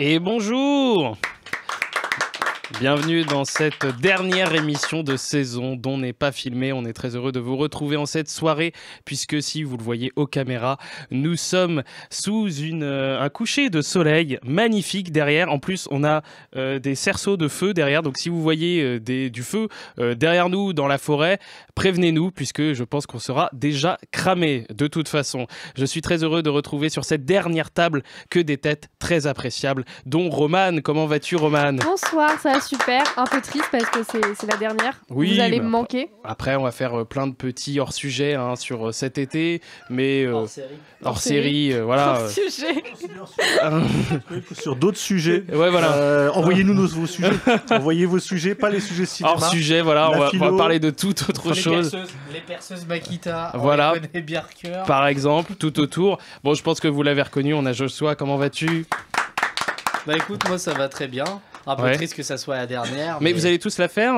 Et bonjour! Bienvenue dans cette dernière émission de saison dont n'est pas filmée. On est très heureux de vous retrouver en cette soirée puisque si vous le voyez aux caméras, nous sommes sous un coucher de soleil magnifique derrière. En plus, on a des cerceaux de feu derrière. Donc si vous voyez du feu derrière nous dans la forêt, prévenez-nous puisque je pense qu'on sera déjà cramé de toute façon. Je suis très heureux de retrouver sur cette dernière table que des têtes très appréciables, dont Romane. Comment vas-tu, Romane? Bonsoir, ça va super. Un peu triste parce que c'est la dernière. Oui, vous allez me manquer. Après, on va faire plein de petits hors-sujets sur cet été, mais hors série, voilà. Hors-sujet. Sur d'autres sujets. Ouais, voilà. Envoyez-nous vos sujets. Envoyez vos sujets, pas les sujets cinéma. Hors-sujet, voilà. On va parler de toute autre chose. Les perceuses Makita, voilà. les Bierker. Par exemple, tout autour. Bon, je pense que vous l'avez reconnu. On a Joshua. Comment vas-tu? Bah écoute, moi ça va très bien. Un peu triste que ça soit la dernière. Mais vous allez tous la faire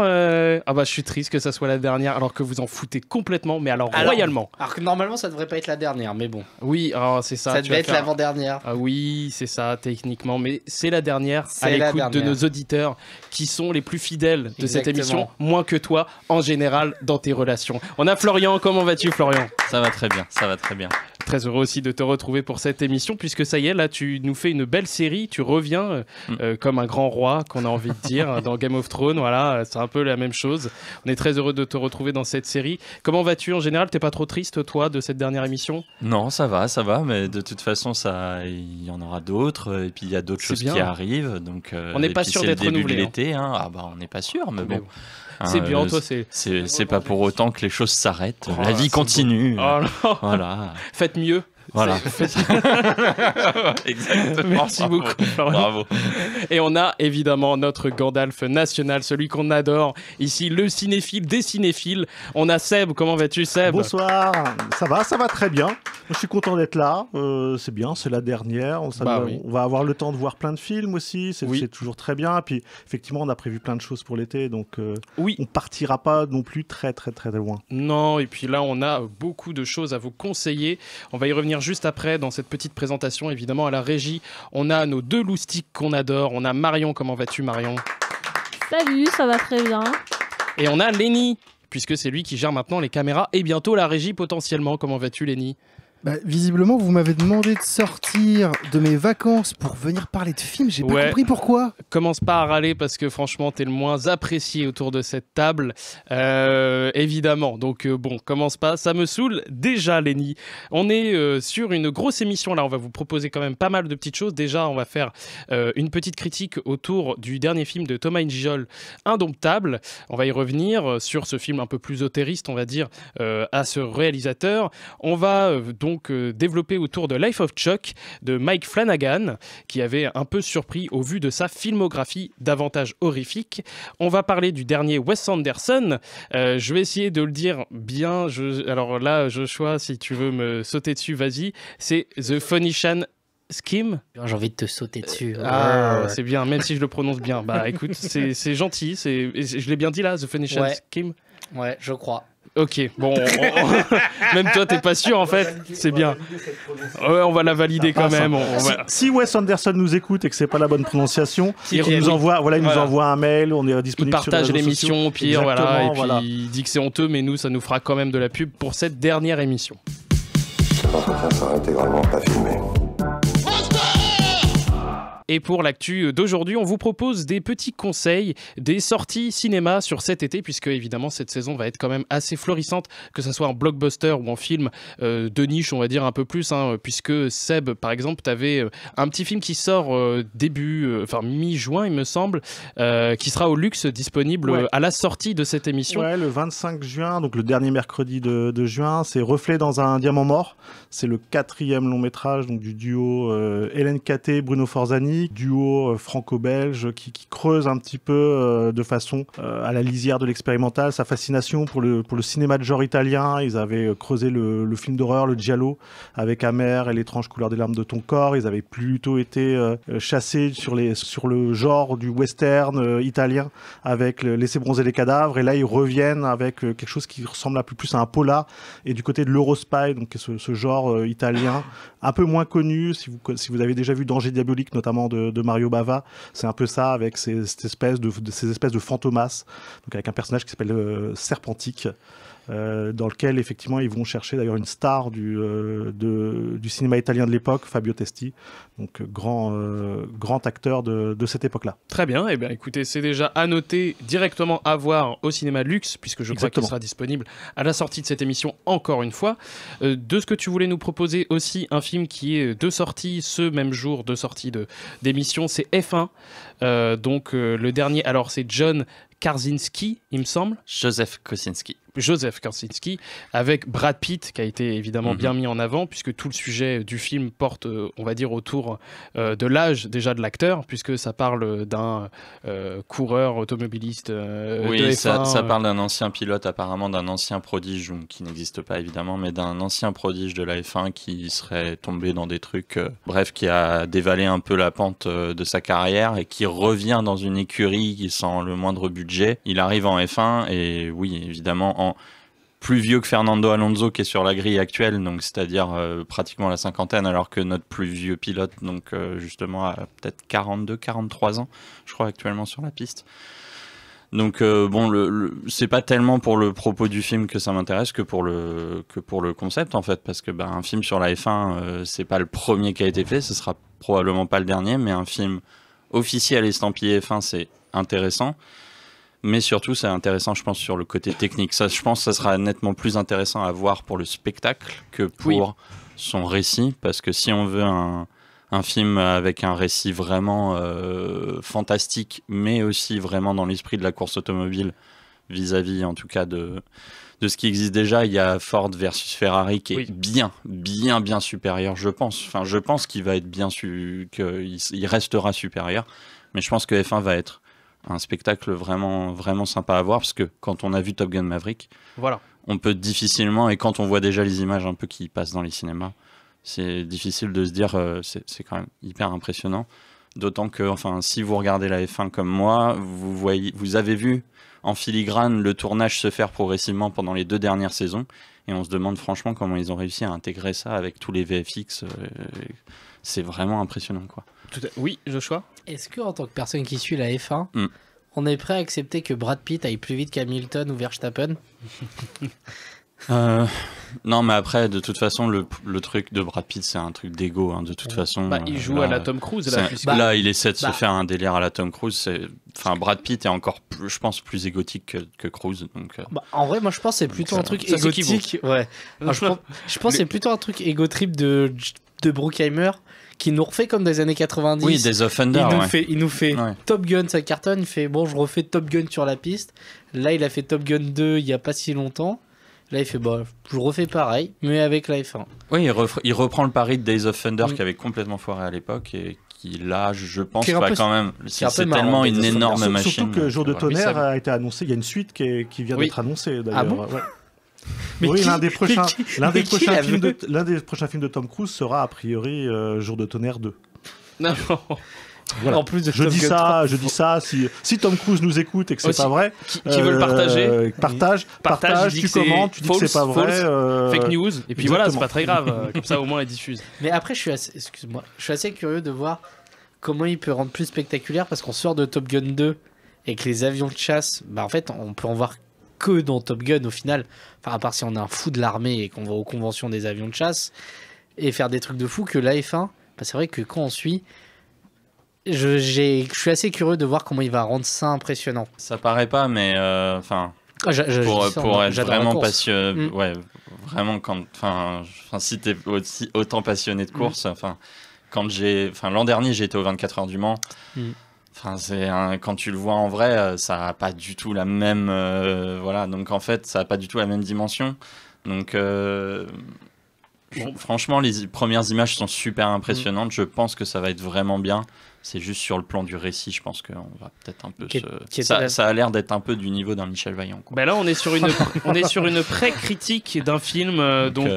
Ah bah je suis triste que ça soit la dernière alors que vous en foutez complètement, mais alors royalement. Alors que normalement ça devrait pas être la dernière, mais bon. Oui, c'est ça. Ça devait être l'avant-dernière. Ah oui, c'est ça techniquement, mais c'est la dernière à l'écoute de nos auditeurs qui sont les plus fidèles de cette émission, moins que toi en général dans tes relations. On a Florian, comment vas-tu Florian? Ça va très bien, ça va très bien. Très heureux aussi de te retrouver pour cette émission puisque ça y est, là tu nous fais une belle série, tu reviens comme un grand roi qu'on a envie de dire dans Game of Thrones, voilà, c'est un peu la même chose. On est très heureux de te retrouver dans cette série. Comment vas-tu en général? T'es pas trop triste toi de cette dernière émission? Non, ça va, mais de toute façon il y en aura d'autres et puis il y a d'autres choses qui arrivent, donc on n'est pas sûr d'être renouvelé. L'été, hein. Ah bah on n'est pas sûr, mais bon. C'est bien, toi, c'est pas pour autant que les choses s'arrêtent. La vie continue. Oh non. Voilà. Faites mieux. Voilà. Exactement. Merci beaucoup. Bravo. Et on a évidemment notre Gandalf national, celui qu'on adore. Ici, le cinéphile des cinéphiles. On a Seb. Comment vas-tu, Seb? Bonsoir. Ça va très bien. Je suis content d'être là. C'est bien, c'est la dernière. On va avoir le temps de voir plein de films aussi. C'est toujours très bien. Et puis, effectivement, on a prévu plein de choses pour l'été. Donc, on partira pas non plus très, très, très loin. Non, et puis là, on a beaucoup de choses à vous conseiller. On va y revenir juste après dans cette petite présentation. Évidemment, à la régie, on a nos deux loustiques qu'on adore. On a Marion. Comment vas-tu, Marion? Salut, ça va très bien. Et on a Lenny, puisque c'est lui qui gère maintenant les caméras et bientôt la régie potentiellement. Comment vas-tu, Lenny? Visiblement, vous m'avez demandé de sortir de mes vacances pour venir parler de films. J'ai pas compris pourquoi. Commence pas à râler parce que franchement, t'es le moins apprécié autour de cette table. Évidemment. Donc commence pas. Ça me saoule déjà, Lenny. On est sur une grosse émission là. On va vous proposer quand même pas mal de petites choses. Déjà, on va faire une petite critique autour du dernier film de Thomas Njijol, Indomptable. On va y revenir sur ce film un peu plus autériste, on va dire, à ce réalisateur. On va donc développé autour de Life of Chuck de Mike Flanagan, qui avait un peu surpris au vu de sa filmographie davantage horrifique. On va parler du dernier Wes Anderson. Je vais essayer de le dire bien. Alors là, Joshua, si tu veux me sauter dessus, vas-y. C'est The Phoenician Scheme. J'ai envie de te sauter dessus. C'est bien, même si je le prononce bien. Bah écoute, c'est gentil. Je l'ai bien dit là, The Phoenician Scheme. Ouais, je crois. Ok, bon, même toi t'es pas sûr en fait, c'est bien. Ouais, on va la valider quand même. Si Wes Anderson nous écoute et que c'est pas la bonne prononciation, il nous envoie un mail, on est disponible. Il partage l'émission au pire, et puis il dit que c'est honteux, mais nous ça nous fera quand même de la pub pour cette dernière émission. L'entretien sera intégralement pas filmé. Et pour l'actu d'aujourd'hui, on vous propose des petits conseils, des sorties cinéma sur cet été, puisque évidemment cette saison va être quand même assez florissante, que ce soit en blockbuster ou en film de niche, on va dire un peu plus, puisque Seb, par exemple, tu avais un petit film qui sort mi-juin, il me semble, qui sera au luxe disponible à la sortie de cette émission. Ouais, le 25 juin, donc le dernier mercredi de juin, c'est Reflet dans un diamant mort. C'est le 4e long métrage donc, du duo Hélène Caté, Bruno Forzani, duo franco-belge qui creuse un petit peu de façon à la lisière de l'expérimental sa fascination pour le cinéma de genre italien. Ils avaient creusé le film d'horreur, le giallo, avec Amer et l'étrange couleur des larmes de ton corps. Ils avaient plutôt été chassés sur le genre du western italien avec Laisser bronzer les cadavres. Et là, ils reviennent avec quelque chose qui ressemble un peu plus à un polar et du côté de l'Eurospy, donc ce genre italien un peu moins connu. Si vous avez déjà vu Danger diabolique, notamment de Mario Bava. C'est un peu ça, avec ces espèces de fantomas, donc avec un personnage qui s'appelle Serpentique. Dans lequel effectivement ils vont chercher d'ailleurs une star du cinéma italien de l'époque, Fabio Testi, donc grand acteur de cette époque-là. Très bien, et bien écoutez, c'est déjà à noter, directement à voir au cinéma Luxe, puisque je crois qu'il sera disponible à la sortie de cette émission encore une fois. De ce que tu voulais nous proposer aussi, un film qui est de sortie ce même jour de sortie d'émission, c'est F1, donc le dernier, alors c'est John Krasinski, il me semble. Joseph Kosinski, avec Brad Pitt, qui a été évidemment bien mis en avant, puisque tout le sujet du film porte, on va dire, autour de l'âge déjà de l'acteur, puisque ça parle d'un coureur automobiliste oui, de F1. Ça parle d'un ancien pilote, apparemment d'un ancien prodige, qui n'existe pas évidemment, mais d'un ancien prodige de la F1 qui serait tombé dans des trucs, bref, qui a dévalé un peu la pente de sa carrière et qui revient dans une écurie qui sans le moindre budget. Il arrive en F1 et oui, évidemment, plus vieux que Fernando Alonso qui est sur la grille actuelle, donc c'est-à-dire pratiquement la cinquantaine, alors que notre plus vieux pilote, donc justement a peut-être 42-43 ans, je crois actuellement sur la piste. Donc bon, c'est pas tellement pour le propos du film que ça m'intéresse que pour le concept en fait, parce que un film sur la F1, c'est pas le premier qui a été fait, ce sera probablement pas le dernier, mais un film officiel estampillé F1, c'est intéressant. Mais surtout, c'est intéressant, je pense, sur le côté technique. Ça, je pense que ça sera nettement plus intéressant à voir pour le spectacle que pour son récit. Parce que si on veut un film avec un récit vraiment fantastique, mais aussi vraiment dans l'esprit de la course automobile, vis-à-vis, en tout cas, de ce qui existe déjà, il y a Ford versus Ferrari qui est bien supérieur, je pense. Enfin, je pense qu'il va être qu'il restera supérieur. Mais je pense que F1 va être un spectacle vraiment, vraiment sympa à voir, parce que quand on a vu Top Gun Maverick, on peut difficilement, et quand on voit déjà les images un peu qui passent dans les cinémas, c'est difficile de se dire, c'est quand même hyper impressionnant. D'autant que, enfin, si vous regardez la F1 comme moi, vous avez vu en filigrane le tournage se faire progressivement pendant les 2 dernières saisons, et on se demande franchement comment ils ont réussi à intégrer ça avec tous les VFX. C'est vraiment impressionnant, quoi. Oui, Joshua. Est-ce que en tant que personne qui suit la F1, on est prêt à accepter que Brad Pitt aille plus vite qu'Hamilton ou Verstappen? Non, mais après, de toute façon, le truc de Brad Pitt, c'est un truc d'ego. Hein, de toute façon, il joue à la Tom Cruise. Là, il essaie de se faire un délire à la Tom Cruise. Enfin, Brad Pitt est encore, je pense, plus égotique que Cruise. Donc, en vrai, moi, je pense que c'est plutôt un truc égotique. Ouais. je pense que c'est plutôt un truc égo-trip de Bruckheimer, qui nous refait comme dans les années 90. Oui, des Offenders. Il nous fait Top Gun, ça cartonne. Il fait bon, je refais Top Gun sur la piste. Là, il a fait Top Gun 2 il n'y a pas si longtemps. Là, il fait je refais pareil, mais avec la F1. Oui, il reprend le pari de Days of Thunder qui avait complètement foiré à l'époque et qui, là, je pense pas quand même. C'est tellement une énorme machine. Surtout que Jour de tonnerre a été annoncé. Il y a une suite qui vient d'être annoncée d'ailleurs. Ah bon Mais oui, l'un des prochains films de Tom Cruise sera a priori Jour de tonnerre 2. Non. Voilà. En plus de je dis ça. Si Tom Cruise nous écoute et que c'est pas vrai, qui veut le partager, partage, tu commentes, tu dis que c'est pas vrai, fake news. Et puis voilà, c'est pas très grave. Comme ça, au moins, elle diffuse. Mais après, je suis assez curieux de voir comment il peut rendre plus spectaculaire, parce qu'on sort de Top Gun 2 et que les avions de chasse, en fait, on peut en voir que dans Top Gun au final. Enfin, à part si on est un fou de l'armée et qu'on va aux conventions des avions de chasse et faire des trucs de fou, que la F1, c'est vrai que quand on suit, je suis assez curieux de voir comment il va rendre ça impressionnant. Ça paraît pas, mais enfin, pour être vraiment passionné, vraiment si t'es autant passionné de course, l'an dernier j'ai été aux 24 heures du Mans. Enfin, quand tu le vois en vrai, ça a pas du tout la même, donc en fait, ça a pas du tout la même dimension. Donc franchement, les premières images sont super impressionnantes. Je pense que ça va être vraiment bien. C'est juste sur le plan du récit, je pense qu'on va peut-être un peu ça a l'air d'être un peu du niveau d'un Michel Vaillant, quoi. Là, on est sur une pré-critique d'un film, donc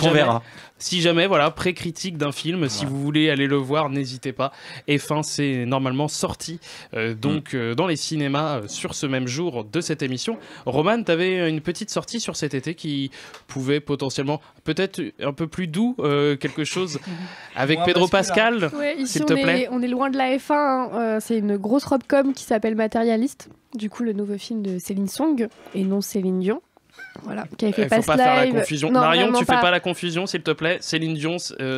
on verra. Si jamais, pré-critique d'un film, si vous voulez aller le voir, n'hésitez pas. F1, c'est normalement sorti dans les cinémas sur ce même jour de cette émission. Roman, tu avais une petite sortie sur cet été qui pouvait potentiellement, peut-être un peu plus doux, quelque chose avec Pedro Pascal, ouais, ici s'il te plaît. On est loin de la F1, hein, c'est une grosse rom-com qui s'appelle Matérialiste. Du coup, le nouveau film de Céline Song et non Céline Dion. Voilà, qui avait fait Il faut Past pas faire la Live. confusion. Non, Marion, vraiment tu fais pas la confusion, s'il te plaît. Céline Dion,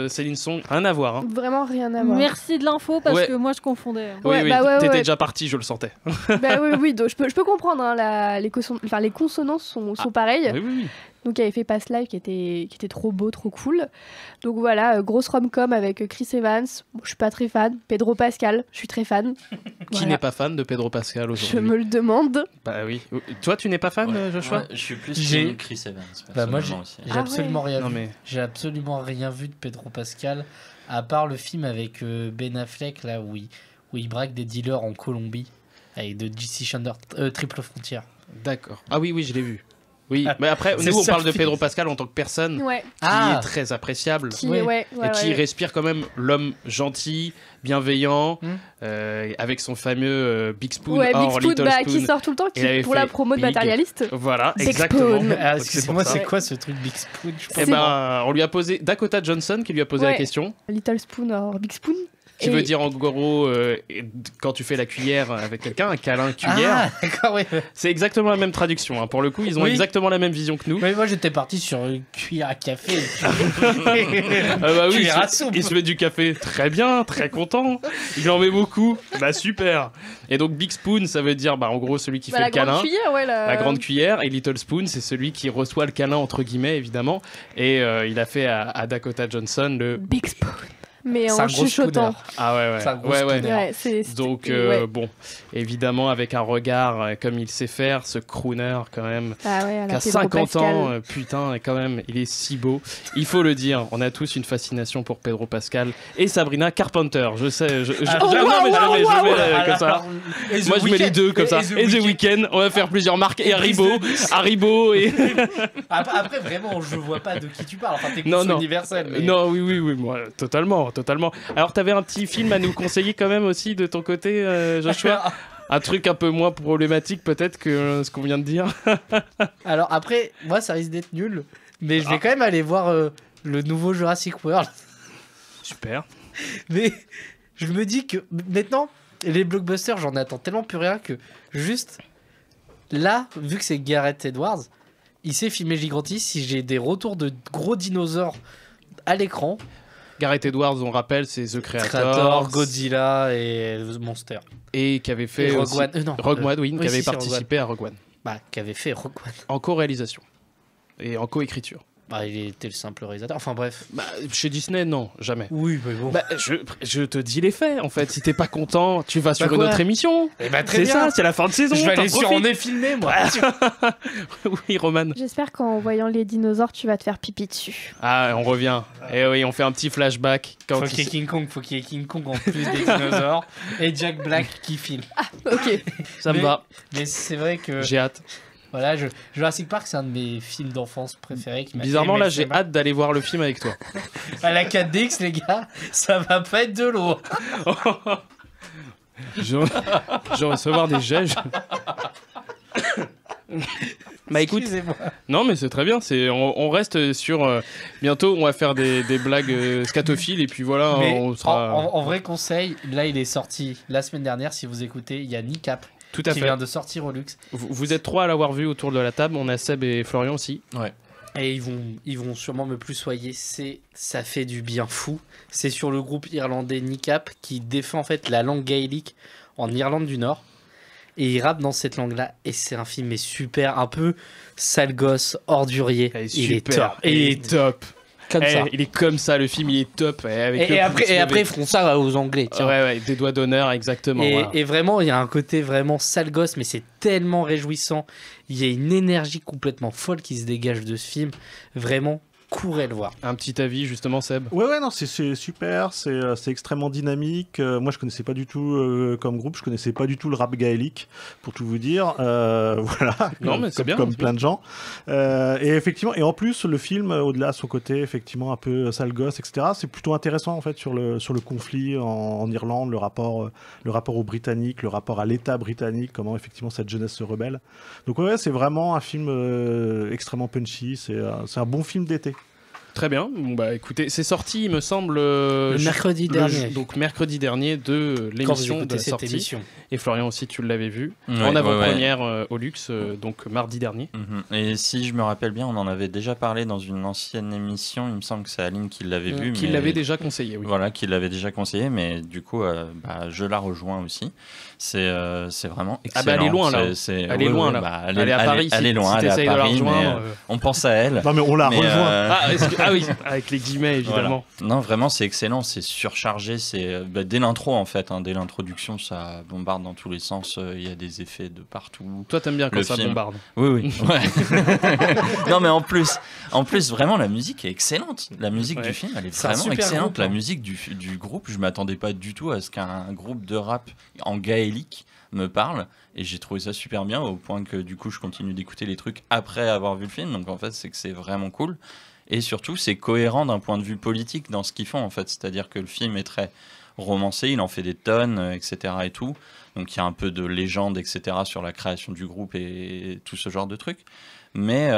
Céline Song, rien à voir. Hein. Vraiment rien à voir. Merci de l'info parce Ouais. que moi je confondais. Oui, Ouais, oui, bah ouais, t'étais ouais. déjà parti, je le sentais. Bah oui, donc je peux comprendre, hein, les consonances sont pareilles. Oui, oui, oui. Donc il avait fait Past Live qui était trop beau, trop cool. Donc voilà, grosse rom-com avec Chris Evans. Bon, je suis pas très fan. Pedro Pascal, je suis très fan. Qui Voilà. n'est pas fan de Pedro Pascal Je aujourd'hui? me le demande. Bah oui. Toi, tu n'es pas fan, Joshua? Ouais, je suis plus J'ai- team Chris Evans. Bah, moi, personnellement aussi. J'ai Ah absolument rien Non, vu. mais- J'ai absolument rien vu de Pedro Pascal, à part le film avec Ben Affleck, là, où il braque des dealers en Colombie, avec de JC Chandler, Triple Frontière. D'accord. Ah oui, oui, je l'ai vu. Oui, mais après, C'est nous, on ça, parle de le Pedro film. Pascal en tant que personne Ouais. qui est très appréciable. Qui, Oui. ouais, Et qui respire quand même l'homme gentil, bienveillant, avec son fameux Big Spoon Ouais, Big or Spoon, Little Spoon. qui sort tout le temps, Il avait pour la fait promo de Big. Matérialiste. Voilà, Big exactement. Spoon. Ah, Donc, c'est excusez-moi, pour ça. c'est quoi ce truc Big Spoon? Je Eh ben, on lui a posé Dakota Johnson qui lui a posé la Ouais. question, Little Spoon or Big Spoon. qui veut dire en gros quand tu fais la cuillère avec quelqu'un, un câlin cuillère. Ah, d'accord, oui. C'est exactement la même traduction. Hein. Pour le coup, ils ont Oui. exactement la même vision que nous. Mais moi, j'étais parti sur une cuillère à café. Ah bah oui, Cuillère à soupe. il se met du café. Très bien, très content. Il en met beaucoup. Bah super. Et donc Big Spoon, ça veut dire bah en gros celui qui fait la le câlin. grande cuillère, ouais. La grande cuillère. Et Little Spoon, c'est celui qui reçoit le câlin entre guillemets évidemment. Et il a fait à Dakota Johnson le. Big Spoon. Mais C'est un en gros chuchotant. Ah ouais C'est un ouais. gros Ouais, ouais. spooner. Ouais, Donc ouais. bon, évidemment avec un regard comme il sait faire, ce crooner quand même. Ah ouais, à Qui la a Pedro 50 Pascal. ans, putain, et quand même, il est si beau. Il faut le dire, on a tous une fascination pour Pedro Pascal et Sabrina Carpenter. Je sais, non, mais je mets comme ça. Moi, je mets les deux comme ça. Et The Weeknd, on va faire plusieurs marques. Et Haribo et. Après, vraiment, je vois pas de qui tu parles. Enfin, t'es Non, non. universel. Mais... Non, oui, moi, totalement. Alors, t'avais un petit film à nous conseiller quand même aussi de ton côté, Joshua. Un truc un peu moins problématique peut-être que ce qu'on vient de dire. Alors après, moi, ça risque d'être nul. Mais je vais quand même aller voir le nouveau Jurassic World. Super. Mais je me dis que maintenant, les blockbusters, j'en attends tellement plus rien que juste là, vu que c'est Gareth Edwards, il sait filmer Gigantis. Si j'ai des retours de gros dinosaures à l'écran, Gareth Edwards, on rappelle, c'est The Creator, Creator. Godzilla et Monster. Et qui avait fait Et Rogue aussi- One. Non, Rogue One, oui, oui, qui avait si, c'est participé à Rogue One. Bah, qui avait fait Rogue One. En co-réalisation. Et en co-écriture. Bah, il était le simple réalisateur. Enfin bref. Bah, chez Disney, non, jamais. Oui, mais bon. Bah, je te dis les faits, en fait. Si t'es pas content, tu vas sur une quoi autre émission. Eh bah, très C'est bien. ça, c'est la fin de saison. Je vais t'en aller sur profites. On est filmé, moi. Oui, Roman. J'espère qu'en voyant les dinosaures, tu vas te faire pipi dessus. Ah, on revient. Et oui, on fait un petit flashback. Quand Faut il qu'il y ait s- King Kong, faut qu'il y ait King Kong en plus des dinosaures et Jack Black qui filme. Ok. Ça me Mais- va. Mais c'est vrai que J'ai hâte. voilà, Jurassic Park c'est un de mes films d'enfance préférés. Qui m'a Bizarrement, aimé là, le j'ai cinéma. hâte d'aller voir le film avec toi. À la 4DX les gars, ça va pas être de l'eau. Je vais recevoir des jets. Bah écoute, Excusez-moi. non mais c'est très bien, on reste sur... bientôt on va faire des blagues scatophiles et puis voilà, Mais on sera... en vrai conseil, là il est sorti la semaine dernière. Si vous écoutez, il y a Nicap Tout à qui fait. vient de sortir au luxe Vous êtes trois à l'avoir vu autour de la table, on a Seb et Florian aussi. et ils vont sûrement me plus soyer. Ça fait du bien fou. C'est sur le groupe irlandais Nicap qui défend en fait la langue gaélique en Irlande du Nord. Et il rappe dans cette langue-là. Et c'est un film mais super, un peu sale gosse, ordurier. Il est top. Il est top. Comme ça. Il est comme ça, le film il est top. Avec le Et pouce levé. après, ils feront ça aux Anglais. Tiens. Ouais, des doigts d'honneur, exactement. Et, voilà. et vraiment, il y a un côté vraiment sale gosse, mais c'est tellement réjouissant. Il y a une énergie complètement folle qui se dégage de ce film. Vraiment, courez le voir. Un petit avis justement, Seb. Ouais, non, c'est super, c'est extrêmement dynamique. Moi, je connaissais pas du tout comme groupe, je connaissais pas du tout le rap gaélique, pour tout vous dire. Voilà. Non, mais c'est comme, bien, comme c'est plein de gens. Et effectivement, et en plus, le film, au-delà de son côté, effectivement, un peu sale gosse, etc., c'est plutôt intéressant en fait sur le conflit en Irlande, le rapport aux Britanniques, le rapport à l'État britannique, comment effectivement cette jeunesse se rebelle. Donc ouais, c'est vraiment un film extrêmement punchy. C'est un bon film d'été. Très bien. Bon, bah écoutez, c'est sorti, il me semble, Le mercredi dernier. donc mercredi dernier de Quand vous l'émission de écoutez la cette sortie. émission. Et Florian aussi, tu l'avais vu Ouais, en ouais. avant-première au Luxe, donc mardi dernier. Et si je me rappelle bien, on en avait déjà parlé dans une ancienne émission. Il me semble que c'est Aline qui l'avait vu. Qui mais... l'avait déjà conseillé, oui. Voilà, qui l'avait déjà conseillé, mais du coup, je la rejoins aussi. C'est vraiment excellent. Ah bah elle est loin là. Elle est loin là. Bah, Elle est à Paris. Elle est loin, si elle est à t'essayes de la Paris, mais rejoindre, on pense à elle. Non, mais on la Mais, rejoint. Ah oui, avec les guillemets évidemment. Voilà. Non, vraiment, c'est excellent, c'est surchargé. C'est dès l'intro en fait, dès l'introduction, ça bombarde dans tous les sens. Il y a des effets de partout. Toi t'aimes bien quand Le ça film. bombarde. Oui. Ouais. Non, mais en plus, vraiment, la musique est excellente. La musique Ouais. du film, elle est C'est un vraiment super excellente. groupe, La hein. musique du groupe, je m'attendais pas du tout à ce qu'un groupe de rap en gaélique me parle. Et j'ai trouvé ça super bien, au point que du coup, je continue d'écouter les trucs après avoir vu le film. Donc en fait, c'est que c'est vraiment cool. Et surtout, c'est cohérent d'un point de vue politique dans ce qu'ils font, en fait. C'est-à-dire que le film est très romancé, il en fait des tonnes, etc. et tout. Donc il y a un peu de légende, etc. sur la création du groupe et tout ce genre de trucs. Mais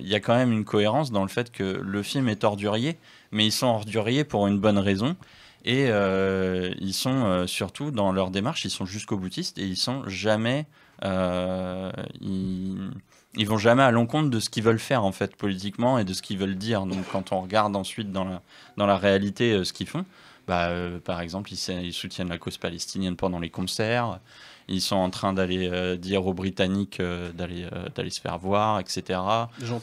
il y a quand même une cohérence dans le fait que le film est ordurier, mais ils sont orduriers pour une bonne raison. Et ils sont surtout dans leur démarche, ils sont jusqu'au boutiste et ils sont jamais... ils vont jamais à l'encontre de ce qu'ils veulent faire en fait politiquement et de ce qu'ils veulent dire. Donc quand on regarde ensuite dans la réalité ce qu'ils font, par exemple ils soutiennent la cause palestinienne pendant les concerts, ils sont en train d'aller dire aux Britanniques d'aller se faire voir, etc.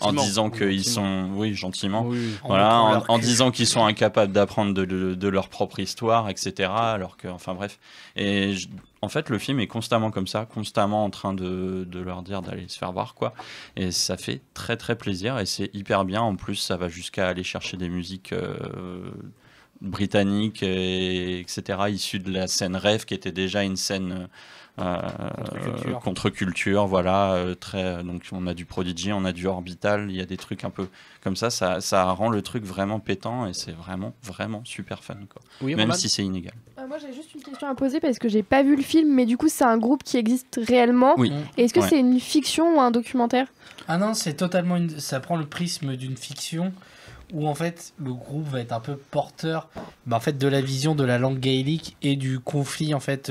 En disant qu'ils sont... Oui, gentiment. Oui. Voilà, en disant qu'ils sont incapables d'apprendre de leur propre histoire, etc. Alors que, enfin bref. Et en fait, le film est constamment comme ça, constamment en train de leur dire d'aller se faire voir, quoi. Et ça fait très très plaisir et c'est hyper bien. En plus, ça va jusqu'à aller chercher des musiques britanniques, etc., issues de la scène Rêve, qui était déjà une scène... contre-culture, voilà, donc on a du Prodigy, on a du Orbital, il y a des trucs un peu comme ça rend le truc vraiment pétant et c'est vraiment super fun, quoi. Oui, Même Roman si c'est inégal. Moi j'ai juste une question à poser parce que j'ai pas vu le film, mais du coup c'est un groupe qui existe réellement. Oui. Et est-ce que Ouais. c'est une fiction ou un documentaire? Ah non, c'est totalement ça prend le prisme d'une fiction où en fait le groupe va être un peu porteur en fait de la vision de la langue gaélique et du conflit en fait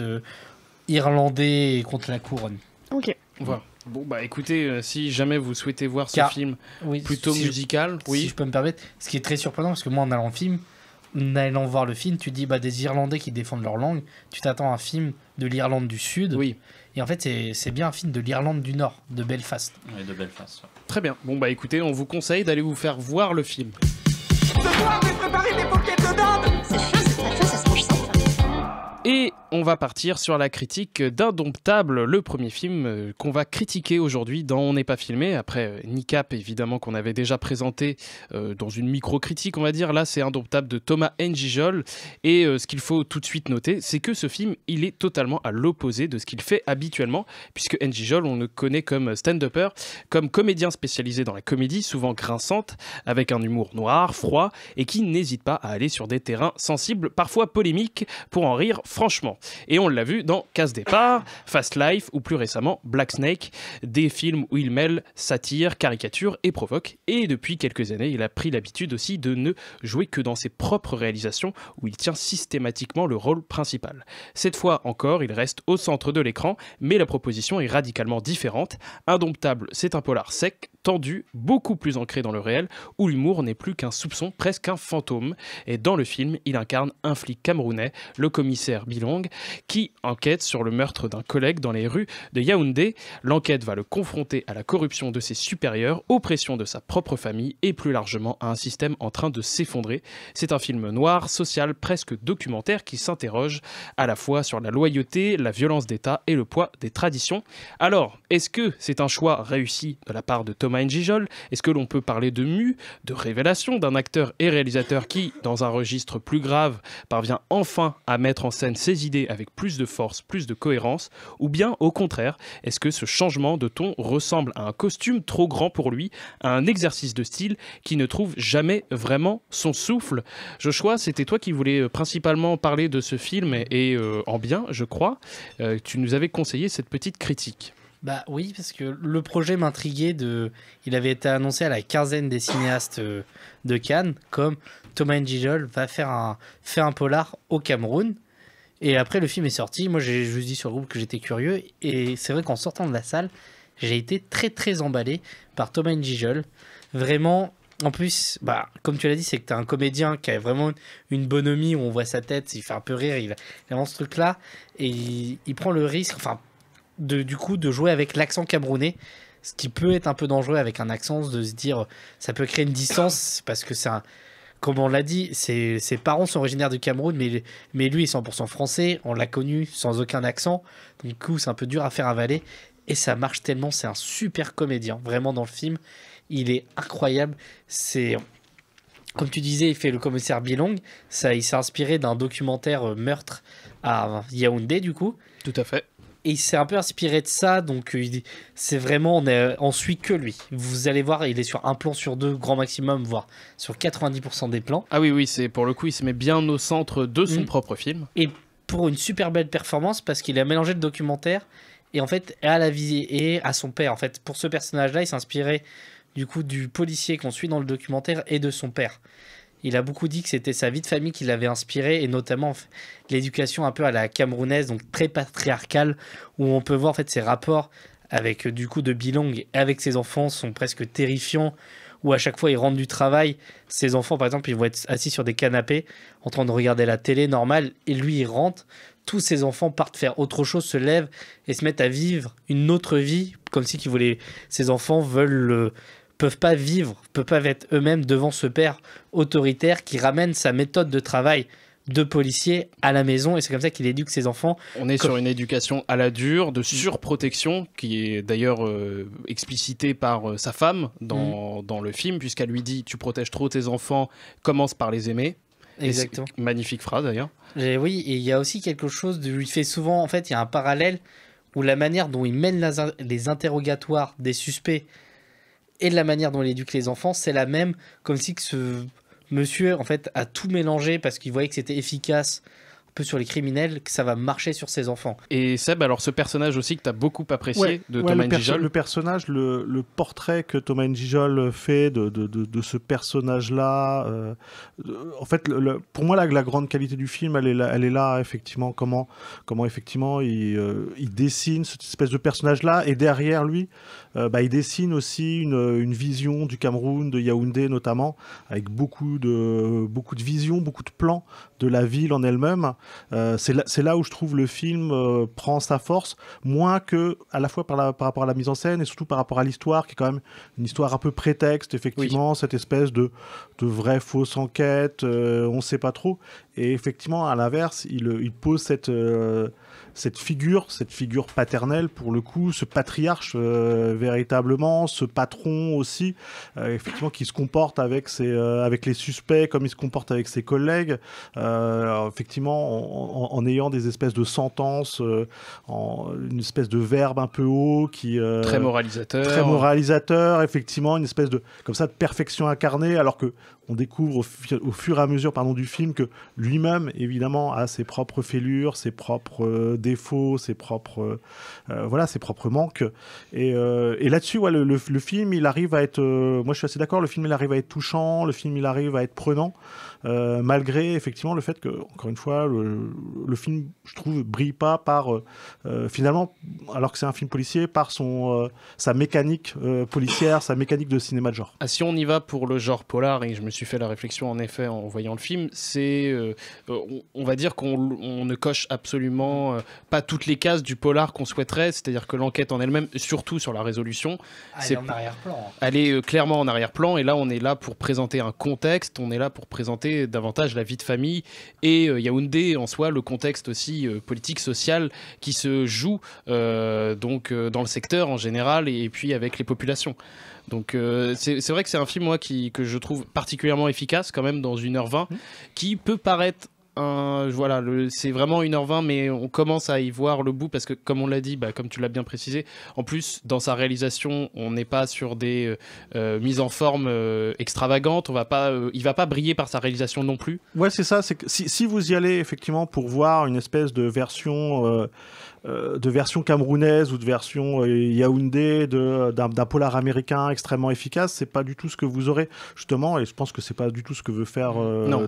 irlandais contre la couronne. Ok. Voilà. Bon bah écoutez, si jamais vous souhaitez voir ce Car- film Oui, plutôt si je- musical, Si je peux me permettre, ce qui est très surprenant parce que moi en allant voir le film, tu dis des Irlandais qui défendent leur langue, tu t'attends à un film de l'Irlande du Sud. oui. Et en fait, c'est bien un film de l'Irlande du Nord, de Belfast. Et de Belfast. Ouais. Très bien. Bon bah écoutez, on vous conseille d'aller vous faire voir le film. Et on va partir sur la critique d'Indomptable, le premier film qu'on va critiquer aujourd'hui dans On n'est pas filmé. Après Nicap, évidemment, qu'on avait déjà présenté dans une micro-critique, on va dire. Là, c'est Indomptable de Thomas N'Gijol. Et ce qu'il faut tout de suite noter, c'est que ce film, il est totalement à l'opposé de ce qu'il fait habituellement, puisque N'Gijol, on le connaît comme stand-upper, comme comédien spécialisé dans la comédie, souvent grinçante, avec un humour noir, froid, et qui n'hésite pas à aller sur des terrains sensibles, parfois polémiques, pour en rire franchement. Et on l'a vu dans Casse Départ, Fast Life ou plus récemment Black Snake, des films où il mêle satire, caricature et provoque. Et depuis quelques années, il a pris l'habitude aussi de ne jouer que dans ses propres réalisations où il tient systématiquement le rôle principal. Cette fois encore, il reste au centre de l'écran, mais la proposition est radicalement différente. Indomptable, c'est un polar sec, tendu, beaucoup plus ancré dans le réel, où l'humour n'est plus qu'un soupçon, presque un fantôme. Et dans le film, il incarne un flic camerounais, le commissaire Bilong, qui enquête sur le meurtre d'un collègue dans les rues de Yaoundé. L'enquête va le confronter à la corruption de ses supérieurs, aux pressions de sa propre famille et plus largement à un système en train de s'effondrer. C'est un film noir, social, presque documentaire qui s'interroge à la fois sur la loyauté, la violence d'État et le poids des traditions. Alors, est-ce que c'est un choix réussi de la part de Thomas N'Gijol? Est-ce que l'on peut parler de mue, de révélation d'un acteur et réalisateur qui, dans un registre plus grave, parvient enfin à mettre en scène ses idées avec plus de force, plus de cohérence? Ou bien, au contraire, est-ce que ce changement de ton ressemble à un costume trop grand pour lui, à un exercice de style qui ne trouve jamais vraiment son souffle? Joshua, c'était toi qui voulais principalement parler de ce film et en bien, je crois. Tu nous avais conseillé cette petite critique. Bah oui, parce que le projet m'intriguait il avait été annoncé à la quinzaine des cinéastes de Cannes, comme Thomas N'Gijol va faire un polar au Cameroun. Et après, le film est sorti. Moi, j'ai juste dit sur le groupe que j'étais curieux. Et c'est vrai qu'en sortant de la salle, j'ai été très très emballé par Thomas N'Gijol. Vraiment, en plus, bah, comme tu l'as dit, c'est que tu as un comédien qui a vraiment une bonhomie où on voit sa tête, il fait un peu rire, il a vraiment ce truc-là. Et il prend le risque, enfin, du coup, de jouer avec l'accent camerounais. Ce qui peut être un peu dangereux avec un accent, de se dire, ça peut créer une distance parce que comme on l'a dit, ses parents sont originaires du Cameroun, mais lui est 100% français. On l'a connu sans aucun accent. Donc, du coup, c'est un peu dur à faire avaler. Et ça marche tellement. C'est un super comédien, vraiment, dans le film. Il est incroyable. Comme tu disais, il fait le commissaire Bilong. Il s'est inspiré d'un documentaire meurtre à Yaoundé, du coup. Tout à fait. Et il s'est un peu inspiré de ça, donc c'est vraiment, on suit que lui. Vous allez voir, il est sur un plan sur deux, grand maximum, voire sur 90% des plans. Ah oui, c'est pour le coup, il se met bien au centre de son propre film. Et pour une super belle performance, parce qu'il a mélangé le documentaire et en fait à la vie et à son père. En fait, pour ce personnage-là, il s'inspirait du coup du policier qu'on suit dans le documentaire et de son père. Il a beaucoup dit que c'était sa vie de famille qui l'avait inspiré, et notamment l'éducation un peu à la camerounaise, donc très patriarcale, où on peut voir en fait ses rapports avec du coup de Bilong et avec ses enfants sont presque terrifiants, où à chaque fois ils rentrent du travail, ses enfants par exemple ils vont être assis sur des canapés en train de regarder la télé normale, et lui il rentre, tous ses enfants partent faire autre chose, se lèvent et se mettent à vivre une autre vie, comme si ses enfants peuvent pas être eux-mêmes devant ce père autoritaire qui ramène sa méthode de travail de policier à la maison, et c'est comme ça qu'il éduque ses enfants. On est sur une éducation à la dure, de surprotection, qui est d'ailleurs explicitée par sa femme dans le film, puisqu'elle lui dit « tu protèges trop tes enfants, commence par les aimer ». Exactement. Magnifique phrase d'ailleurs. Et oui, et il y a aussi quelque chose il fait souvent, en fait, il y a un parallèle où la manière dont il mène les interrogatoires des suspects et de la manière dont il éduque les enfants, c'est la même, comme si que ce monsieur en fait a tout mélangé parce qu'il voyait que c'était efficace un peu sur les criminels, que ça va marcher sur ses enfants. Et Seb, alors ce personnage aussi que tu as beaucoup apprécié de Thomas N'Gijol. Le personnage, le portrait que Thomas N'Gijol fait de ce personnage-là, en fait, pour moi, la grande qualité du film, elle est là effectivement, comment effectivement il dessine cette espèce de personnage-là, et derrière lui, il dessine aussi une vision du Cameroun, de Yaoundé notamment, avec beaucoup de visions, beaucoup de plans de la ville en elle-même. C'est là où je trouve le film prend sa force, moins que à la fois par rapport à la mise en scène et surtout par rapport à l'histoire, qui est quand même une histoire un peu prétexte, effectivement, oui. Cette espèce de vraie fausse enquête, on ne sait pas trop. Et effectivement, à l'inverse, il pose cette figure paternelle, pour le coup, ce patriarche véritablement, ce patron aussi, effectivement, qui se comporte avec les suspects comme il se comporte avec ses collègues, effectivement, en ayant des espèces de sentences, une espèce de verbe un peu haut qui très moralisateur, effectivement, une espèce de perfection incarnée, alors que on découvre au fur et à mesure du film que lui-même, évidemment, a ses propres fêlures, ses propres défauts, ses propres manques. Et là-dessus, le film, il arrive à être... moi, je suis assez d'accord, le film, il arrive à être touchant, le film, il arrive à être prenant, malgré, effectivement, le fait que, encore une fois, le film, je trouve, brille pas par... finalement, alors que c'est un film policier, par sa mécanique policière, sa mécanique de cinéma de genre. Ah, si on y va pour le genre polar, et je me suis fait la réflexion en effet en voyant le film, c'est on va dire qu'on ne coche absolument pas toutes les cases du polar qu'on souhaiterait, c'est-à-dire que l'enquête en elle-même, surtout sur la résolution, elle est en arrière-plan. Elle est clairement en arrière-plan, et là on est là pour présenter un contexte, on est là pour présenter davantage la vie de famille et Yaoundé en soi, le contexte aussi politique, social qui se joue donc dans le secteur en général, et puis avec les populations. Donc c'est vrai que c'est un film que je trouve particulièrement efficace quand même dans 1h20, qui peut paraître c'est vraiment 1h20, mais on commence à y voir le bout, parce que comme on l'a dit, comme tu l'as bien précisé, en plus dans sa réalisation on n'est pas sur des mises en forme extravagantes, il va pas briller par sa réalisation non plus. Ouais, c'est ça, c'est que si vous y allez effectivement pour voir une espèce de version de version camerounaise ou de version Yaoundé d'un polar américain extrêmement efficace, c'est pas du tout ce que vous aurez justement, et je pense que c'est pas du tout ce que veut faire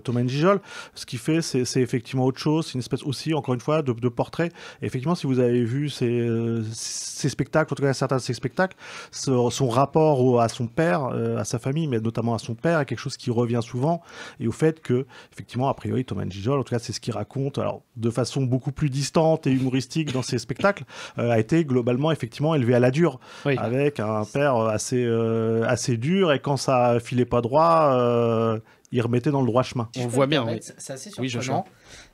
Thomas N'Gijol. Ce qu'il fait, c'est effectivement autre chose, c'est une espèce aussi, encore une fois, de portrait. Et effectivement, si vous avez vu ces spectacles, en tout cas certains de ces spectacles, son rapport à son père, à sa famille, mais notamment à son père, est quelque chose qui revient souvent, et au fait que, effectivement, a priori, Thomas N'Gijol, en tout cas c'est ce qu'il raconte, alors de façon beaucoup plus distante et humoristique dans ses spectacles, a été globalement effectivement élevé à la dure, avec un père assez dur, et quand ça filait pas droit, il remettait dans le droit chemin. On voit bien. C'est assez surprenant.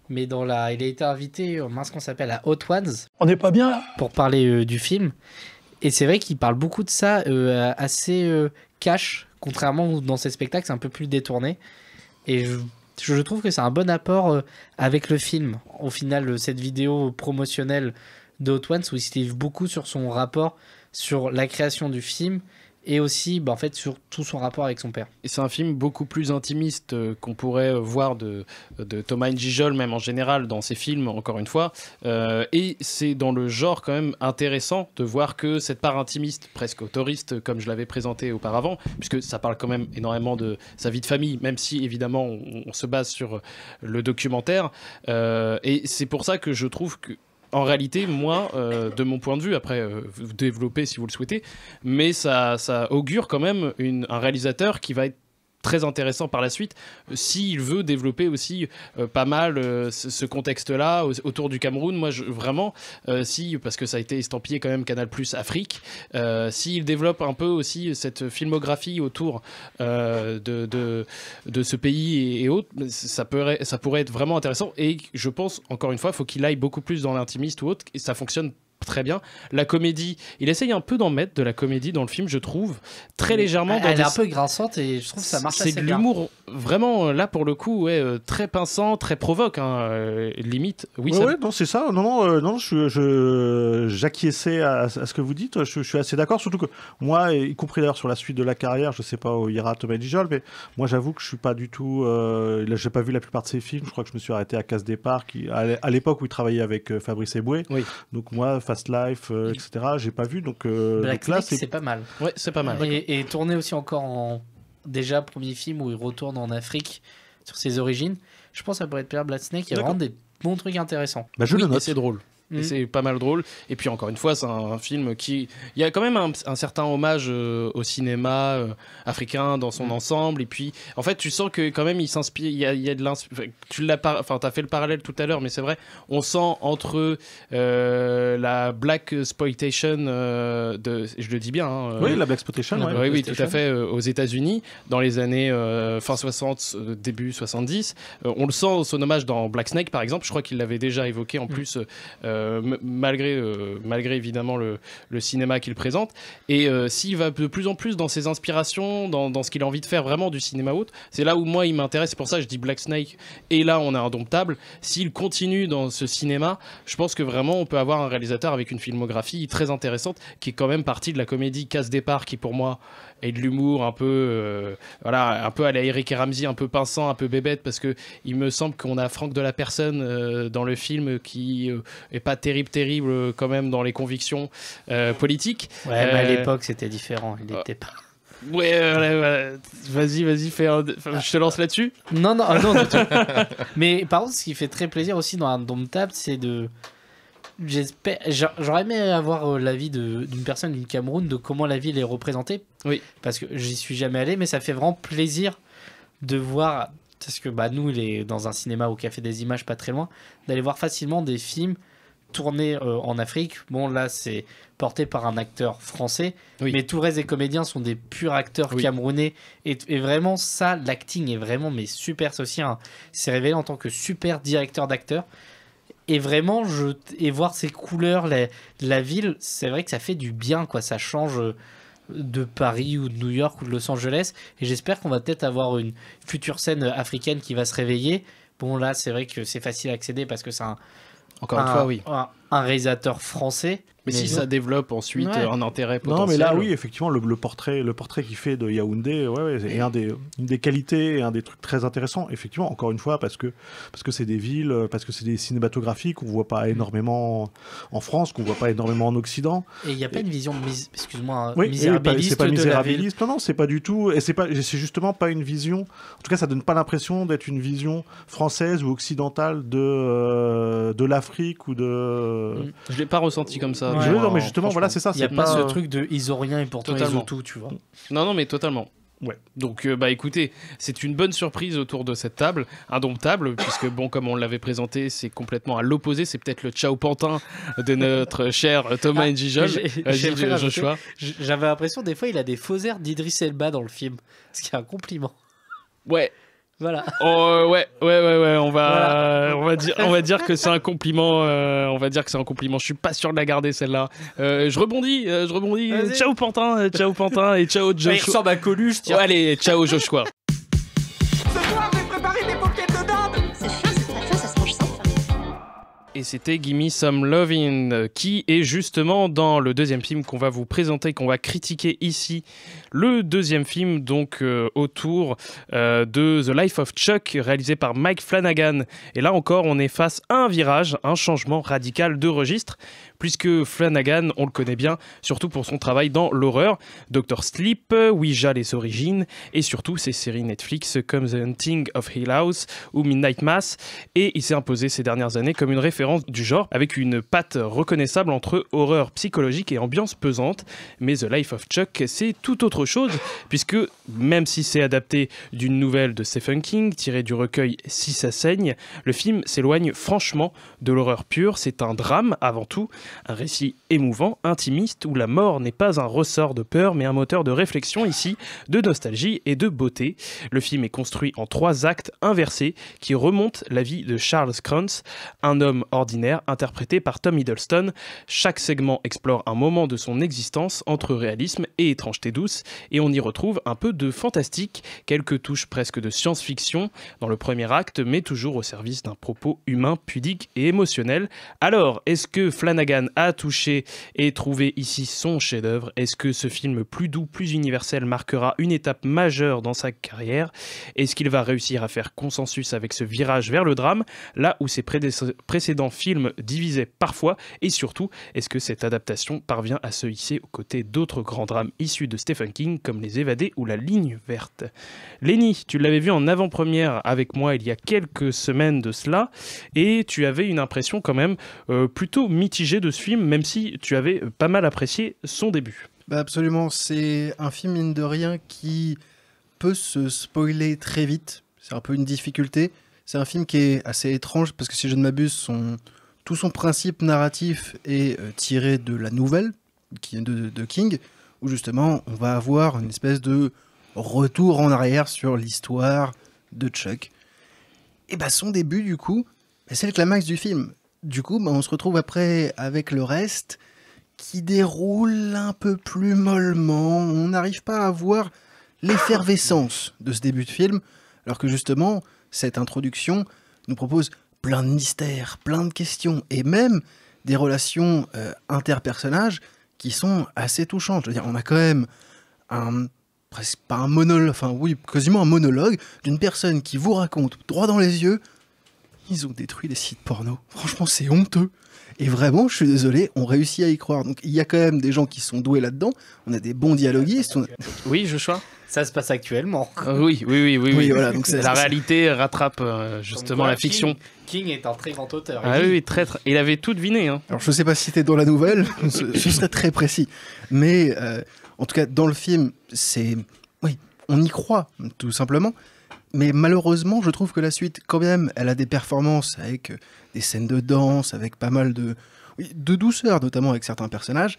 Mais il a été invité, qu'on s'appelle à Hot Ones. On n'est pas bien là pour parler du film. Et c'est vrai qu'il parle beaucoup de ça, assez cash, contrairement dans ses spectacles, c'est un peu plus détourné. Et je trouve que c'est un bon apport avec le film. Au final, cette vidéo promotionnelle de Hot Ones, où il se livre beaucoup sur son rapport, sur la création du film, et aussi en fait, sur tout son rapport avec son père. Et c'est un film beaucoup plus intimiste qu'on pourrait voir de Thomas N'Gijol, même en général, dans ses films, encore une fois. Et c'est dans le genre quand même intéressant de voir que cette part intimiste, presque autoriste, comme je l'avais présenté auparavant, puisque ça parle quand même énormément de sa vie de famille, même si évidemment on se base sur le documentaire. Et c'est pour ça que je trouve que en réalité, moi, de mon point de vue, après, vous développez si vous le souhaitez, mais ça augure quand même un réalisateur qui va être très intéressant par la suite, s'il veut développer aussi pas mal ce contexte-là autour du Cameroun. Moi, vraiment, parce que ça a été estampillé quand même Canal+ Afrique, s'il développe un peu aussi cette filmographie autour de ce pays et autres, ça pourrait être vraiment intéressant. Et je pense, encore une fois, il faut qu'il aille beaucoup plus dans l'intimiste ou autre, et ça fonctionne très bien. La comédie, il essaye un peu d'en mettre de la comédie dans le film, je trouve, très légèrement. Elle est un peu grinçante et je trouve que ça marche assez bien. C'est de l'humour, vraiment, là pour le coup, très pinçant, très provoque, limite. Oui, non, c'est ça. Non, j'acquiesçais à ce que vous dites. Je suis assez d'accord, surtout que moi, y compris d'ailleurs sur la suite de la carrière, je sais pas où ira Thomas N'Gijol, mais moi j'avoue que je suis pas du tout. Là, j'ai pas vu la plupart de ses films. Je crois que je me suis arrêté à Casse Départ, à l'époque où il travaillait avec Fabrice Eboué. Oui. Donc moi, Fast Life, etc. J'ai pas vu, donc là c'est pas mal. Ouais, c'est pas mal. Et tourné aussi encore en déjà premier film où il retourne en Afrique sur ses origines. Je pense que ça pourrait être plaire Black Snake. Il y a vraiment des bons trucs intéressants. Je le note. C'est drôle. Et c'est pas mal drôle. Et puis encore une fois, c'est un film qui... Il y a quand même un certain hommage au cinéma africain dans son ensemble. Et puis, en fait, tu sens que quand même, il s'inspire... Il y a de l'inspiration... T'as fait le parallèle tout à l'heure, mais c'est vrai. On sent entre la Black Exploitation je le dis bien. Oui, la Black Exploitation. Oui, tout à fait. Aux États-Unis, dans les années fin 60, début 70. On le sent, son hommage dans Black Snake, par exemple. Je crois qu'il l'avait déjà évoqué en plus... malgré évidemment le cinéma qu'il présente, et s'il va de plus en plus dans ses inspirations, dans ce qu'il a envie de faire vraiment du cinéma haute, c'est là où moi il m'intéresse, c'est pour ça que je dis Black Snake, et là on est indomptable. S'il continue dans ce cinéma, je pense que vraiment on peut avoir un réalisateur avec une filmographie très intéressante, qui est quand même partie de la comédie Casse Départ, qui pour moi est de l'humour un peu un peu à la Eric et Ramsey, un peu pinçant, un peu bébête, parce que il me semble qu'on a Franck de la Personne dans le film qui est pas terrible quand même dans les convictions politiques. Ouais, mais à l'époque c'était différent, il n'était pas... Ouais, vas-y, je te lance là-dessus. Non, mais par contre, ce qui fait très plaisir aussi dans Indomptable, c'est de... J'aurais aimé avoir l'avis d'une personne du Cameroun de comment la ville est représentée. Oui. Parce que j'y suis jamais allé, mais ça fait vraiment plaisir de voir... Parce que nous, il est dans un cinéma au Café des Images, pas très loin, d'aller voir facilement des films tournés en Afrique. Bon, là, c'est porté par un acteur français, mais tout le reste des comédiens sont des purs acteurs camerounais. Et vraiment, ça, l'acting est vraiment super social. C'est révélé en tant que super directeur d'acteur. Et vraiment, voir ces couleurs, la ville, c'est vrai que ça fait du bien, quoi. Ça change de Paris ou de New York ou de Los Angeles, et j'espère qu'on va peut-être avoir une future scène africaine qui va se réveiller. Bon, là c'est vrai que c'est facile à accéder parce que c'est un réalisateur français. Mais si ça développe ensuite un intérêt potentiel. Non, mais là, oui, effectivement, le portrait qu'il fait de Yaoundé, est une des qualités et un des trucs très intéressants. Effectivement, encore une fois, parce que c'est des villes, parce que c'est des cinématographies qu'on voit pas énormément en France, qu'on voit pas énormément en Occident. Et il n'y a pas une vision, excuse-moi, misérabiliste. C'est pas misérabiliste. Non, c'est pas du tout. Et c'est justement pas une vision. En tout cas, ça donne pas l'impression d'être une vision française ou occidentale de l'Afrique ou de. Je l'ai pas ressenti comme ça. Non, mais justement, voilà, c'est ça. Il n'y a pas ce truc de ils ont rien et pourtant ils ont tout, tu vois. Non, mais totalement. Ouais. Donc, écoutez, c'est une bonne surprise autour de cette table, indomptable, puisque, comme on l'avait présenté, c'est complètement à l'opposé. C'est peut-être le Ciao Pantin de notre cher Thomas Njijol. Vas-y, Joshua. J'avais l'impression, des fois, il a des faux airs d'Idriss Elba dans le film. Ce qui est un compliment. Ouais. Voilà. Oh, ouais. On va dire que c'est un compliment. Je suis pas sûr de la garder celle-là. Je rebondis. Ciao Pantin et ciao Joshua. Il ressemble à Coluche. Tiens. Allez, ciao Joshua. Ce soir, j'ai préparé des paupières de dinde. C'est très fin, ça se mange sans faim. Et c'était Gimme Some Lovin', qui est justement dans le deuxième film qu'on va vous présenter, qu'on va critiquer ici. Le deuxième film, donc, autour de The Life of Chuck, réalisé par Mike Flanagan. Et là encore, on est face à un virage, un changement radical de registre, puisque Flanagan, on le connaît bien, surtout pour son travail dans l'horreur, Dr. Sleep, Ouija les origines, et surtout ses séries Netflix comme The Hunting of Hill House ou Midnight Mass. Et il s'est imposé ces dernières années comme une référence du genre, avec une patte reconnaissable entre horreur psychologique et ambiance pesante. Mais The Life of Chuck, c'est tout autre chose, puisque même si c'est adapté d'une nouvelle de Stephen King, tirée du recueil Si ça saigne, le film s'éloigne franchement de l'horreur pure. C'est un drame avant tout, un récit émouvant, intimiste, où la mort n'est pas un ressort de peur, mais un moteur de réflexion ici, de nostalgie et de beauté. Le film est construit en 3 actes inversés qui remontent la vie de Charles Krantz, un homme ordinaire interprété par Tom Hiddleston. Chaque segment explore un moment de son existence entre réalisme et étrangeté douce, et on y retrouve un peu de fantastique, quelques touches presque de science-fiction dans le premier acte, mais toujours au service d'un propos humain, pudique et émotionnel. Alors, est-ce que Flanagan a touché et trouvé ici son chef-d'œuvre? Est-ce que ce film plus doux, plus universel marquera une étape majeure dans sa carrière? Est-ce qu'il va réussir à faire consensus avec ce virage vers le drame, là où ses précédents films divisaient parfois? Et surtout, est-ce que cette adaptation parvient à se hisser aux côtés d'autres grands drames issus de Stephen King, comme Les Évadés ou La Ligne Verte? Lenny, tu l'avais vu en avant-première avec moi il y a quelques semaines de cela, et tu avais une impression quand même plutôt mitigée de ce film, même si tu avais pas mal apprécié son début. Absolument, c'est un film mine de rien qui peut se spoiler très vite, c'est un peu une difficulté. C'est un film qui est assez étrange parce que si je ne m'abuse, tout son principe narratif est tiré de la nouvelle de King, où justement on va avoir une espèce de retour en arrière sur l'histoire de Chuck. Et son début du coup, c'est le climax du film. Du coup, on se retrouve après avec le reste qui déroule un peu plus mollement. On n'arrive pas à voir l'effervescence de ce début de film, alors que justement, cette introduction nous propose plein de mystères, plein de questions, et même des relations interpersonnages qui sont assez touchantes. Je veux dire, on a quand même presque pas un monologue, enfin oui, quasiment un monologue d'une personne qui vous raconte droit dans les yeux: ils ont détruit les sites porno. Franchement, c'est honteux. Et vraiment, je suis désolé, on réussit à y croire. Donc il y a quand même des gens qui sont doués là-dedans. On a des bons dialoguistes. Oui, Joshua. Ça se passe actuellement. Oui. Voilà, donc la réalité rattrape justement la fiction. King est un très grand auteur. Oui, très. Il avait tout deviné. Hein. Alors je sais pas si c'était dans la nouvelle, ce serait très précis. Mais en tout cas, dans le film, on y croit, tout simplement. Mais malheureusement, je trouve que la suite, quand même, elle a des performances avec des scènes de danse, avec pas mal de douceur, notamment avec certains personnages.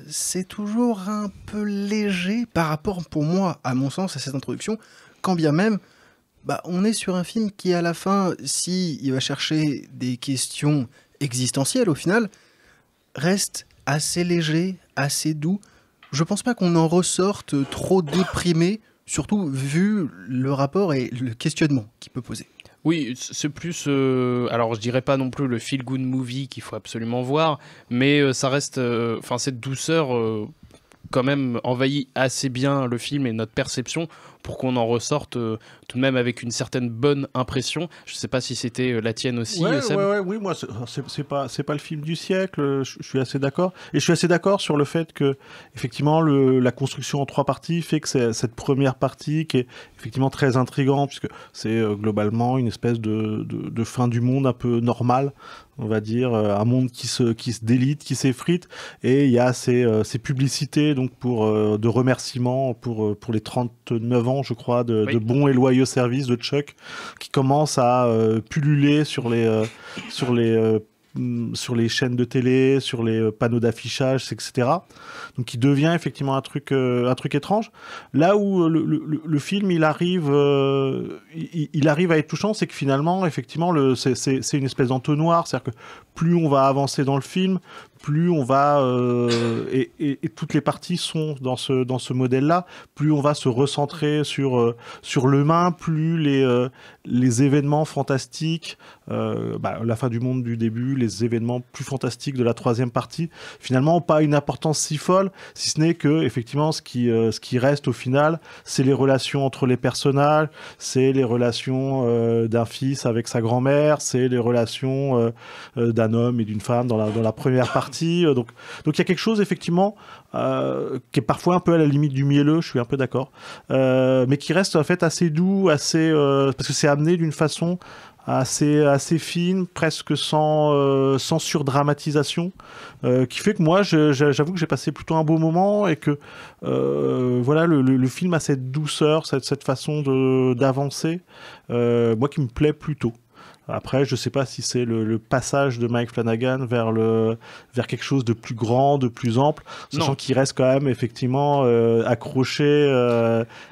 C'est toujours un peu léger par rapport, pour moi, à mon sens, à cette introduction, quand bien même, on est sur un film qui, à la fin, il va chercher des questions existentielles, au final, reste assez léger, assez doux. Je pense pas qu'on en ressorte trop déprimé, surtout vu le rapport et le questionnement qu'il peut poser. Oui, c'est plus. Alors, je dirais pas non plus le feel-good movie qu'il faut absolument voir, mais ça reste. Enfin, cette douceur, quand même, envahit assez bien le film et notre perception pour qu'on en ressorte tout de même avec une certaine bonne impression. Je sais pas si c'était la tienne aussi, Seb. Oui, moi, c'est pas le film du siècle, je suis assez d'accord. Et je suis assez d'accord sur le fait que, effectivement, la construction en 3 parties fait que c'est cette première partie qui est effectivement très intrigante, puisque c'est globalement une espèce de fin du monde un peu normale, on va dire, un monde qui se délite, qui s'effrite, et il y a ces publicités donc de remerciements pour les 39 ans, je crois, de bons et loyaux services de Chuck, qui commencent à pulluler sur les chaînes de télé, sur les panneaux d'affichage, etc. Donc il devient effectivement un truc étrange. Là où le film il arrive à être touchant, c'est que finalement effectivement c'est une espèce d'entonnoir, c'est-à-dire que plus on va avancer dans le film, plus on va et toutes les parties sont dans ce modèle-là, plus on va se recentrer sur l'humain, plus les événements fantastiques, la fin du monde du début, les événements plus fantastiques de la 3e partie, finalement n'ont pas une importance si folle, si ce n'est que effectivement ce qui reste au final, c'est les relations entre les personnages, c'est les relations d'un fils avec sa grand-mère, c'est les relations d'un homme et d'une femme dans la première partie. Donc il y a quelque chose effectivement qui est parfois un peu à la limite du mielleux, je suis un peu d'accord, mais qui reste en fait assez doux, parce que c'est amené d'une façon assez fine, presque sans surdramatisation, qui fait que moi j'avoue que j'ai passé plutôt un beau moment et que voilà, le film a cette douceur, cette façon d'avancer, moi qui me plaît plutôt. Après, je sais pas si c'est le passage de Mike Flanagan vers quelque chose de plus grand, de plus ample, sachant qu'il reste quand même effectivement accroché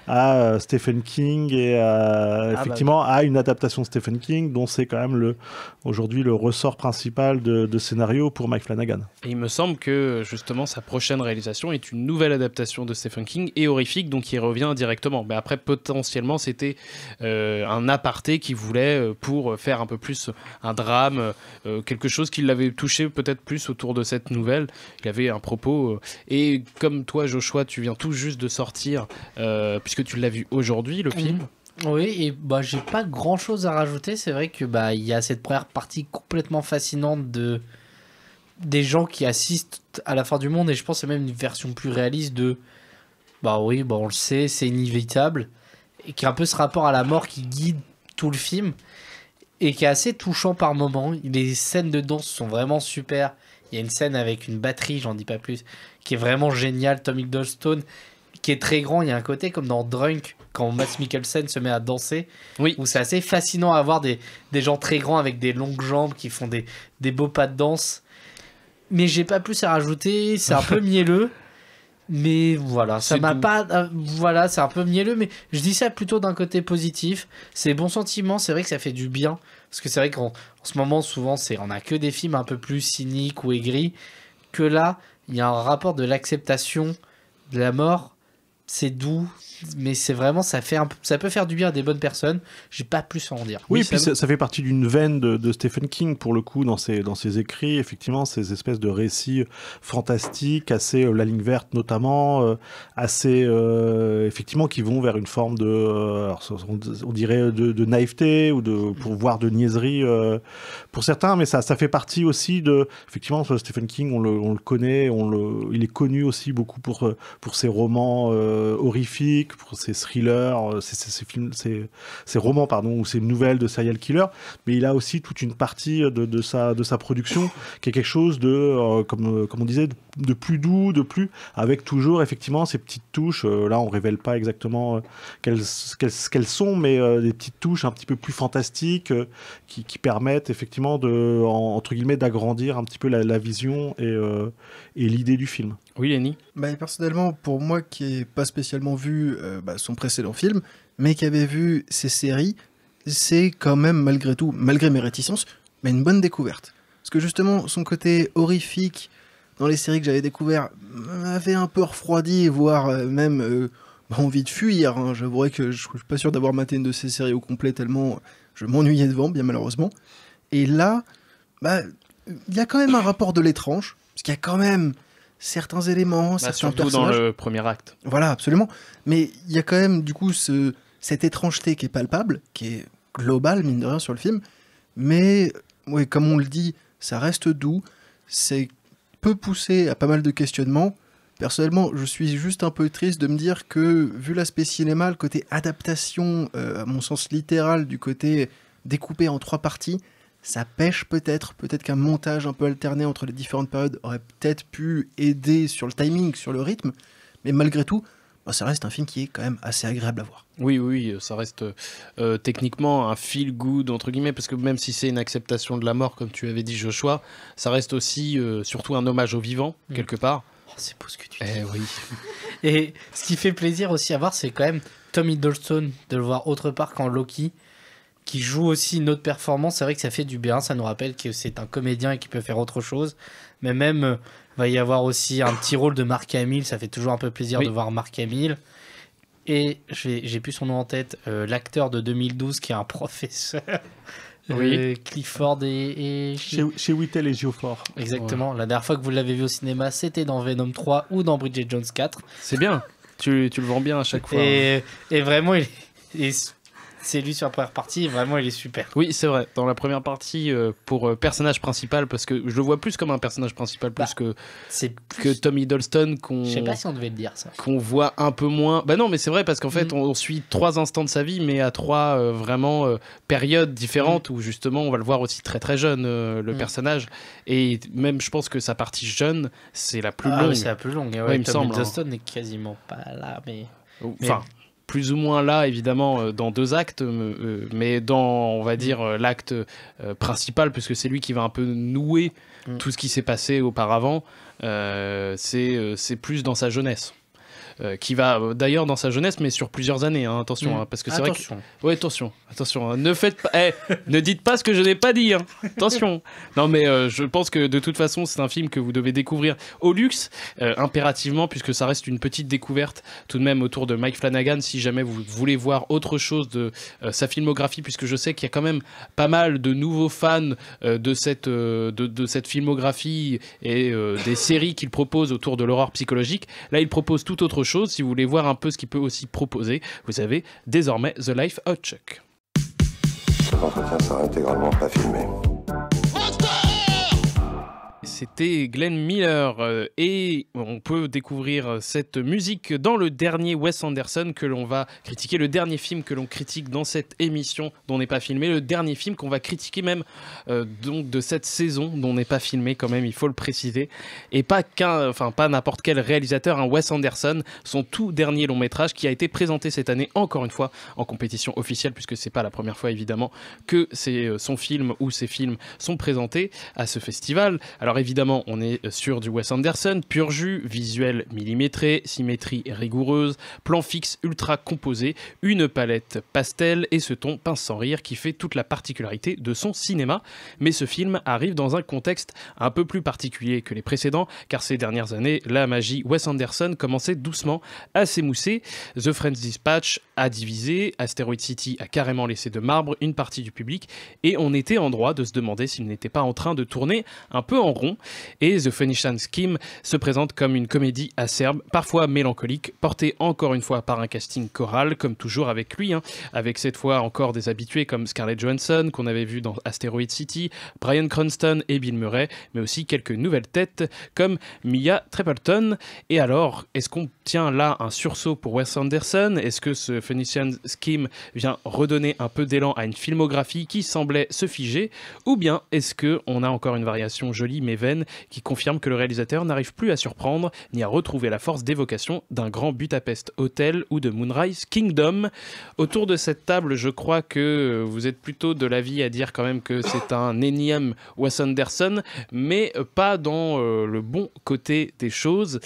à Stephen King et à une adaptation de Stephen King, dont c'est quand même aujourd'hui le ressort principal de scénario pour Mike Flanagan. Et il me semble que justement sa prochaine réalisation est une nouvelle adaptation de Stephen King et horrifique, donc il revient directement. Mais après, potentiellement, c'était un aparté qu'il voulait pour faire un peu plus un drame, quelque chose qui l'avait touché peut-être plus autour de cette nouvelle. Il avait un propos, et comme toi Joshua, tu viens tout juste de sortir, puisque tu l'as vu aujourd'hui, le film. Oui, et j'ai pas grand chose à rajouter. C'est vrai que il y a cette première partie complètement fascinante des gens qui assistent à la fin du monde, et je pense que c'est même une version plus réaliste de on le sait, c'est inévitable, et qui a un peu ce rapport à la mort qui guide tout le film et qui est assez touchant par moments. Les scènes de danse sont vraiment super. Il y a une scène avec une batterie, j'en dis pas plus, qui est vraiment géniale. Tom Hiddleston, qui est très grand. Il y a un côté comme dans Drunk, quand Mads Mikkelsen se met à danser, où c'est assez fascinant à voir des gens très grands avec des longues jambes qui font des beaux pas de danse. Mais j'ai pas plus à rajouter, c'est un peu mielleux. Mais voilà, ça m'a pas. Voilà, c'est un peu mielleux, mais je dis ça plutôt d'un côté positif. C'est bon sentiment, c'est vrai que ça fait du bien. Parce que c'est vrai qu'en ce moment, souvent, on a que des films un peu plus cyniques ou aigris. Que là, il y a un rapport de l'acceptation de la mort. C'est doux, mais c'est vraiment, ça peut faire du bien à des bonnes personnes. J'ai pas plus à en dire. Oui, puis ça fait partie d'une veine de Stephen King, pour le coup, dans ses écrits. Effectivement, ces espèces de récits fantastiques, assez La Ligne Verte notamment, assez, effectivement, qui vont vers une forme on dirait de naïveté, ou pour voir de niaiserie pour certains, mais ça fait partie aussi effectivement, Stephen King, on le connaît, il est connu aussi beaucoup pour ses romans horrifiques, pour ses thrillers, ses romans, ou ses nouvelles de serial killer, mais il a aussi toute une partie de sa production qui est quelque chose comme on disait, de plus doux, avec toujours effectivement ces petites touches, là on révèle pas exactement quelles sont, mais des petites touches un petit peu plus fantastiques qui permettent effectivement entre guillemets d'agrandir un petit peu la vision et l'idée du film. Oui, Lenny. Personnellement, pour moi qui n'ai pas spécialement vu son précédent film, mais qui avait vu ses séries, c'est quand même malgré tout, malgré mes réticences, une bonne découverte. Parce que justement, son côté horrifique dans les séries que j'avais découvert m'avait un peu refroidi, voire même envie de fuir. J'avouerais que je suis pas sûr d'avoir maté une de ces séries au complet, tellement Je m'ennuyais devant, bien malheureusement. Et là, bah, il y a quand même un rapport de l'étrange, parce qu'il y a quand même certains éléments, certains surtout personnages. dans le premier acte. Voilà, absolument. Mais il y a quand même, du coup, cette étrangeté qui est palpable, qui est globale, mine de rien, sur le film. Mais, ouais, comme on le dit, ça reste doux. C'est peu poussé à pas mal de questionnements. Personnellement, je suis juste un peu triste de me dire que, vu l'aspect cinéma, le côté adaptation, à mon sens littéral, du côté découpé en 3 parties, ça pêche peut-être. Peut-être qu'un montage un peu alterné entre les différentes périodes aurait peut-être pu aider sur le timing, sur le rythme. Mais malgré tout, bah, ça reste un film qui est quand même assez agréable à voir. Oui, ça reste techniquement un feel good, entre guillemets, parce que même si c'est une acceptation de la mort, comme tu avais dit, Joshua, ça reste aussi surtout un hommage au vivant, quelque part. Oh, c'est beau ce que tu dis. Oui. Et ce qui fait plaisir aussi à voir, c'est quand même Tom Hiddleston, de le voir autre part qu'en Loki, qui joue aussi une autre performance. C'est vrai que ça fait du bien, ça nous rappelle que c'est un comédien et qu'il peut faire autre chose. Mais même, va y avoir aussi un petit rôle de Mark Hamill, ça fait toujours un peu plaisir de voir Mark Hamill. Et j'ai plus son nom en tête, l'acteur de 2012 qui est un professeur, Clifford et... Chez Whittle et Geoffort. Exactement, la dernière fois que vous l'avez vu au cinéma, c'était dans Venom 3 ou dans Bridget Jones 4. C'est bien, tu le vends bien à chaque fois. Et vraiment, c'est lui sur la première partie, vraiment il est super. Oui, c'est vrai, dans la première partie, pour personnage principal, parce que je le vois plus comme un personnage principal, plus que Tom Hiddleston, je sais pas si on devait le dire ça. Qu'on voit un peu moins. Bah non, mais c'est vrai, parce qu'en fait, on suit 3 instants de sa vie, mais à 3 vraiment périodes différentes, où justement, on va le voir aussi très très jeune, le personnage. Et même, je pense que sa partie jeune, c'est la plus longue. C'est la plus longue, il me Tom semble. Hiddleston n'est quasiment pas là, mais... Enfin... plus ou moins là, évidemment, dans 2 actes, mais dans, on va dire, l'acte principal, puisque c'est lui qui va un peu nouer tout ce qui s'est passé auparavant, c'est plus dans sa jeunesse. Qui va d'ailleurs dans sa jeunesse, mais sur plusieurs années, hein, attention, parce que c'est vrai que... Ouais, attention, hein, ne faites pas... ne dites pas ce que je n'ai pas dit, hein. Attention. Non, mais je pense que de toute façon, c'est un film que vous devez découvrir au luxe, impérativement, puisque ça reste une petite découverte, tout de même, autour de Mike Flanagan, si jamais vous voulez voir autre chose de sa filmographie, puisque je sais qu'il y a quand même pas mal de nouveaux fans de cette filmographie et des séries qu'il propose autour de l'horreur psychologique. Là, il propose tout autre chose. Si vous voulez voir un peu ce qu'il peut aussi proposer, vous avez désormais The Life of Chuck. Cet entretien sera intégralement pas filmé. C'était Glenn Miller et on peut découvrir cette musique dans le dernier Wes Anderson que l'on va critiquer, le dernier film que l'on critique dans cette émission dont n'est pas filmé, le dernier film qu'on va critiquer même donc de cette saison dont n'est pas filmé quand même, il faut le préciser, et pas n'importe quel réalisateur, un Wes Anderson, son tout dernier long métrage qui a été présenté cette année encore une fois en compétition officielle, puisque c'est pas la première fois évidemment que son film ou ses films sont présentés à ce festival. Alors évidemment, on est sur du Wes Anderson, pur jus, visuel millimétré, symétrie rigoureuse, plan fixe ultra composé, une palette pastel et ce ton pince sans rire qui fait toute la particularité de son cinéma. Mais ce film arrive dans un contexte un peu plus particulier que les précédents, car ces dernières années, la magie Wes Anderson commençait doucement à s'émousser. The French Dispatch a divisé, Asteroid City a carrément laissé de marbre une partie du public, et on était en droit de se demander s'il n'était pas en train de tourner un peu en rond. Et The Phoenician Scheme se présente comme une comédie acerbe, parfois mélancolique, portée encore une fois par un casting choral, comme toujours avec lui, avec cette fois encore des habitués comme Scarlett Johansson, qu'on avait vu dans Asteroid City, Bryan Cranston et Bill Murray, mais aussi quelques nouvelles têtes comme Mia Stapleton. Et alors, est-ce qu'on tient là un sursaut pour Wes Anderson? Est-ce que ce Phoenician Scheme vient redonner un peu d'élan à une filmographie qui semblait se figer? Ou bien est-ce qu'on a encore une variation jolie mais vaine qui confirme que le réalisateur n'arrive plus à surprendre ni à retrouver la force d'évocation d'un grand Budapest Hotel ou de Moonrise Kingdom? Autour de cette table, je crois que vous êtes plutôt de l'avis à dire quand même que c'est un énième Wes Anderson, mais pas dans le bon côté des choses.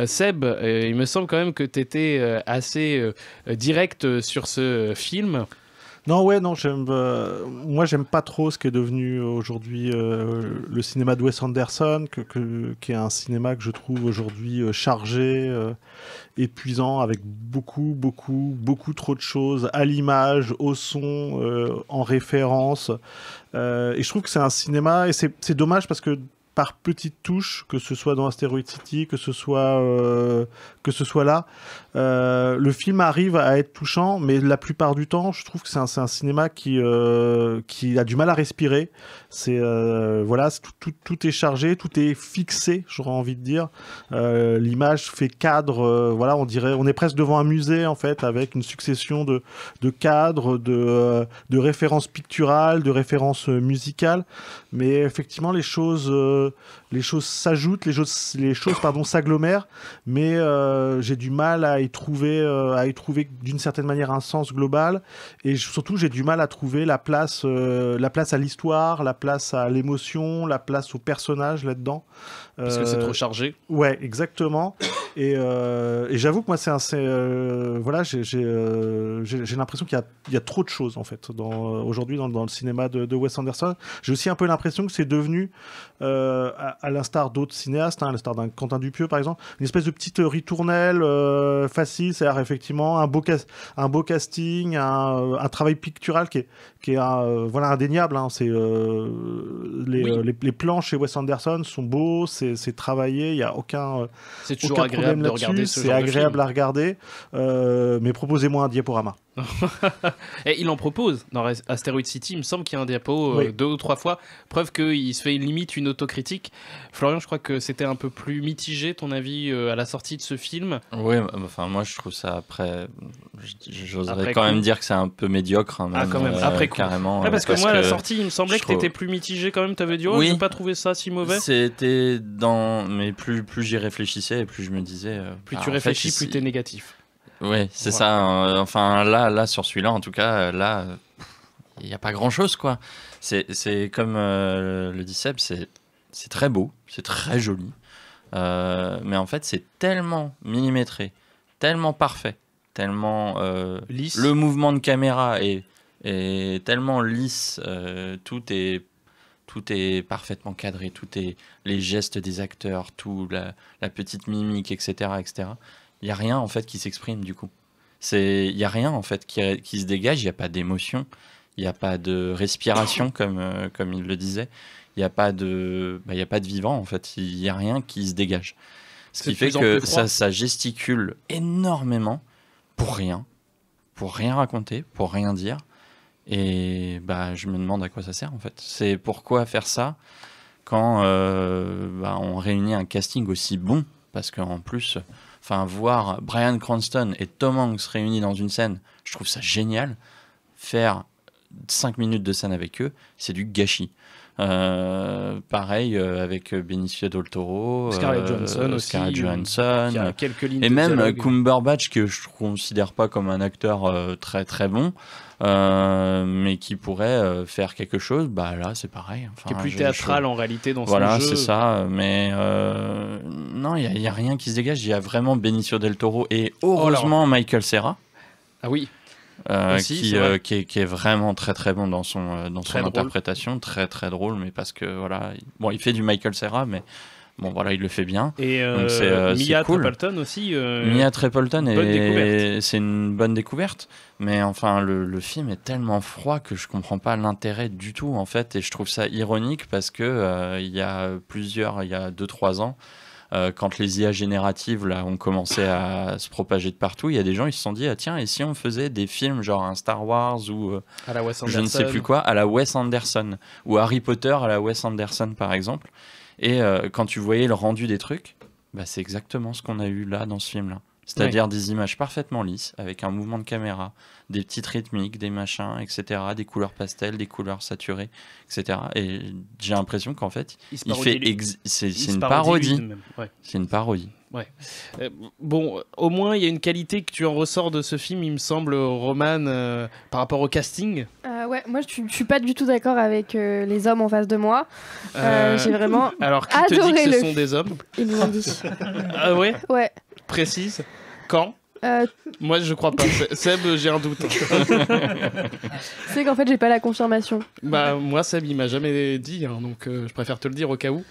Seb, il me semble quand même que tu étais assez direct sur ce film. Non, ouais, non, moi, j'aime pas trop ce qui est devenu aujourd'hui le cinéma de Wes Anderson, qui est un cinéma que je trouve aujourd'hui chargé, épuisant, avec beaucoup trop de choses à l'image, au son, en référence. Et je trouve que c'est un cinéma, et c'est dommage parce que par petites touches, que ce soit dans Asteroid City, que ce soit là, le film arrive à être touchant, mais la plupart du temps, je trouve que c'est un cinéma qui a du mal à respirer. Voilà, tout est chargé, tout est fixé, j'aurais envie de dire. L'image fait cadre, voilà, on est presque devant un musée en fait, avec une succession de cadres, de références picturales, de références musicales. Mais effectivement, les choses s'ajoutent, les choses s'agglomèrent, mais j'ai du mal à y trouver d'une certaine manière un sens global, et surtout j'ai du mal à trouver la place à l'histoire, la place à l'émotion, la place aux personnages là-dedans. Parce que c'est trop chargé. Ouais, exactement. Et j'avoue que moi, voilà, j'ai l'impression qu'il y a trop de choses en fait aujourd'hui dans le cinéma de Wes Anderson. J'ai aussi un peu l'impression que c'est devenu, à l'instar d'autres cinéastes, à l'instar d'un Quentin Dupieux par exemple, une espèce de petite ritournelle facile, c'est-à-dire effectivement un beau casting, un travail pictural qui est voilà, indéniable. Hein. Les plans chez Wes Anderson sont beaux, c'est travaillé, il n'y a aucun c'est toujours agréable de regarder ce genre de film. C'est agréable à regarder, mais proposez-moi un diaporama. Et il en propose dans Asteroid City, il me semble qu'il y a un diapo 2 ou 3 fois, preuve qu'il se fait limite une autocritique. Florian, je crois que c'était un peu plus mitigé ton avis à la sortie de ce film. Oui, enfin moi je trouve ça j'oserais quand même dire que c'est un peu médiocre, hein, même, quand même après coup. Carrément. Parce que moi à la sortie il me semblait que t'étais plus mitigé quand même, t'avais dit j'ai pas trouvé ça si mauvais. C'était mais plus j'y réfléchissais et plus je me disais plus tu réfléchis, plus t'es négatif. Oui, c'est ça. Enfin, là, sur celui-là, en tout cas, là, il n'y a pas grand-chose, quoi. C'est comme le dit Seb, c'est très beau, c'est très joli. Mais en fait, c'est tellement millimétré, tellement parfait, tellement lisse. Le mouvement de caméra est tellement lisse, tout est parfaitement cadré, les gestes des acteurs, la petite mimique, etc., etc. Il n'y a rien en fait qui s'exprime du coup. Il n'y a rien en fait qui se dégage, il n'y a pas d'émotion, il n'y a pas de respiration comme il le disait, il n'y a pas de vivant en fait, il n'y a rien qui se dégage. Ce qui fait que ça gesticule énormément pour rien raconter, pour rien dire. Et je me demande à quoi ça sert en fait. C'est pourquoi faire ça quand on réunit un casting aussi bon, parce qu'en plus... Enfin, voir Bryan Cranston et Tom Hanks réunis dans une scène, je trouve ça génial. Faire 5 minutes de scène avec eux, c'est du gâchis. Pareil avec Benicio del Toro, Scarlett Johansson aussi, qui a quelques lignes et de même dialogue. Cumberbatch, que je considère pas comme un acteur très très bon, mais qui pourrait faire quelque chose. Là c'est pareil. Enfin, qui est plus théâtral en réalité dans son jeu. Voilà, c'est ça. Mais non, il y a rien qui se dégage. Il y a vraiment Benicio del Toro et heureusement Michael Cera. Ah oui. Aussi, qui est vraiment très très bon dans son interprétation, très très drôle, mais parce que voilà, il fait du Michael Cera, mais bon voilà, il le fait bien. Et donc Mia cool. Trapalton aussi. Mia Trapalton c'est une bonne découverte, mais enfin le film est tellement froid que je comprends pas l'intérêt du tout en fait, et je trouve ça ironique parce que il y a 2-3 ans. Quand les IA génératives là, ont commencé à se propager de partout, il y a des gens qui se sont dit tiens, et si on faisait des films genre un Star Wars ou à la Wes Anderson, je ne sais plus quoi, à la Wes Anderson, ou Harry Potter à la Wes Anderson par exemple, et quand tu voyais le rendu des trucs, c'est exactement ce qu'on a eu là dans ce film là, c'est-à-dire des images parfaitement lisses avec un mouvement de caméra, des petites rythmiques, des machins, etc., des couleurs pastel, des couleurs saturées, etc. Et j'ai l'impression qu'en fait c'est une parodie. C'est une parodie. Ouais. Bon, au moins il y a une qualité que tu en ressors de ce film, il me semble, Roman, par rapport au casting. Ouais, moi je suis pas du tout d'accord avec les hommes en face de moi. J'ai vraiment alors qui te dit que ce sont des hommes? Ils m'ont dit. Ah ouais? Ouais. Précise. Quand? Moi, je crois pas. Seb, j'ai un doute. C'est qu'en fait, j'ai pas la confirmation. Bah, moi, Seb, il m'a jamais dit, hein, donc je préfère te le dire au cas où.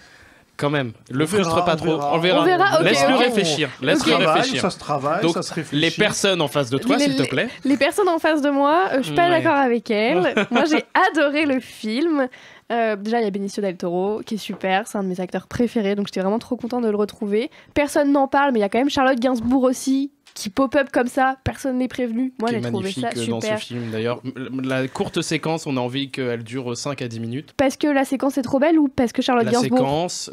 Quand même, le On verra, frustre pas on trop. verra. On verra. On verra, ok, Laisse-le ok. réfléchir. Laisse-le réfléchir. Ça se travaille, Donc, ça se réfléchit. Les personnes en face de toi, s'il te plaît. Les personnes en face de moi, je suis pas Ouais. d'accord avec elles. Moi, j'ai adoré le film. Déjà, il y a Benicio del Toro, qui est super. C'est un de mes acteurs préférés, donc j'étais vraiment trop contente de le retrouver. Personne n'en parle, mais il y a quand même Charlotte Gainsbourg aussi, qui pop-up comme ça. Personne n'est prévenu. Moi, Qui est j'ai trouvé magnifique ça dans ce super. film. D'ailleurs, la courte séquence, on a envie qu'elle dure 5 à 10 minutes. Parce que la séquence est trop belle ou parce que Charlotte La Gainsbourg séquence,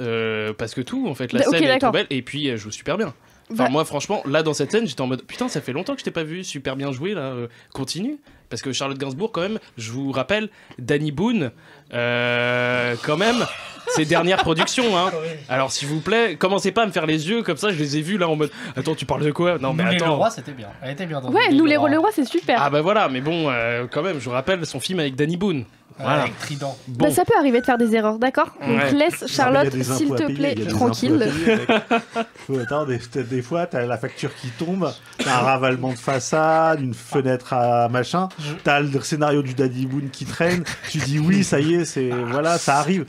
parce que tout, en fait, la Ok, scène est trop d'accord. belle et puis elle joue super bien. Enfin, Bah- moi, franchement, là, dans cette scène, j'étais en mode putain, ça fait longtemps que je t'ai pas vu, super bien joué, là, continue. Parce que Charlotte Gainsbourg, quand même, je vous rappelle, Danny Boone, quand même, ses dernières productions, hein. Alors, s'il vous plaît, commencez pas à me faire les yeux comme ça, je les ai vus là en mode attends, tu parles de quoi? Non, mais Nous, les attends. Leroy, c'était bien. Elle était bien dans Ouais, nous les Leroy, c'est super. Ah bah voilà, mais bon, quand même, je vous rappelle son film avec Danny Boone. Voilà. Avec Trident. Bon. Bah, ça peut arriver de faire des erreurs, d'accord? Donc Ouais. laisse Charlotte, Il y a des s'il impôts à te payer, plaît, il y a des tranquille. impôts à payer, mec. Attends, des fois, t'as la facture qui tombe, t'as un ravalement de façade, une fenêtre à machin, t'as le scénario du Daddy Boone qui traîne, tu dis oui, ça y est, c'est voilà, ça arrive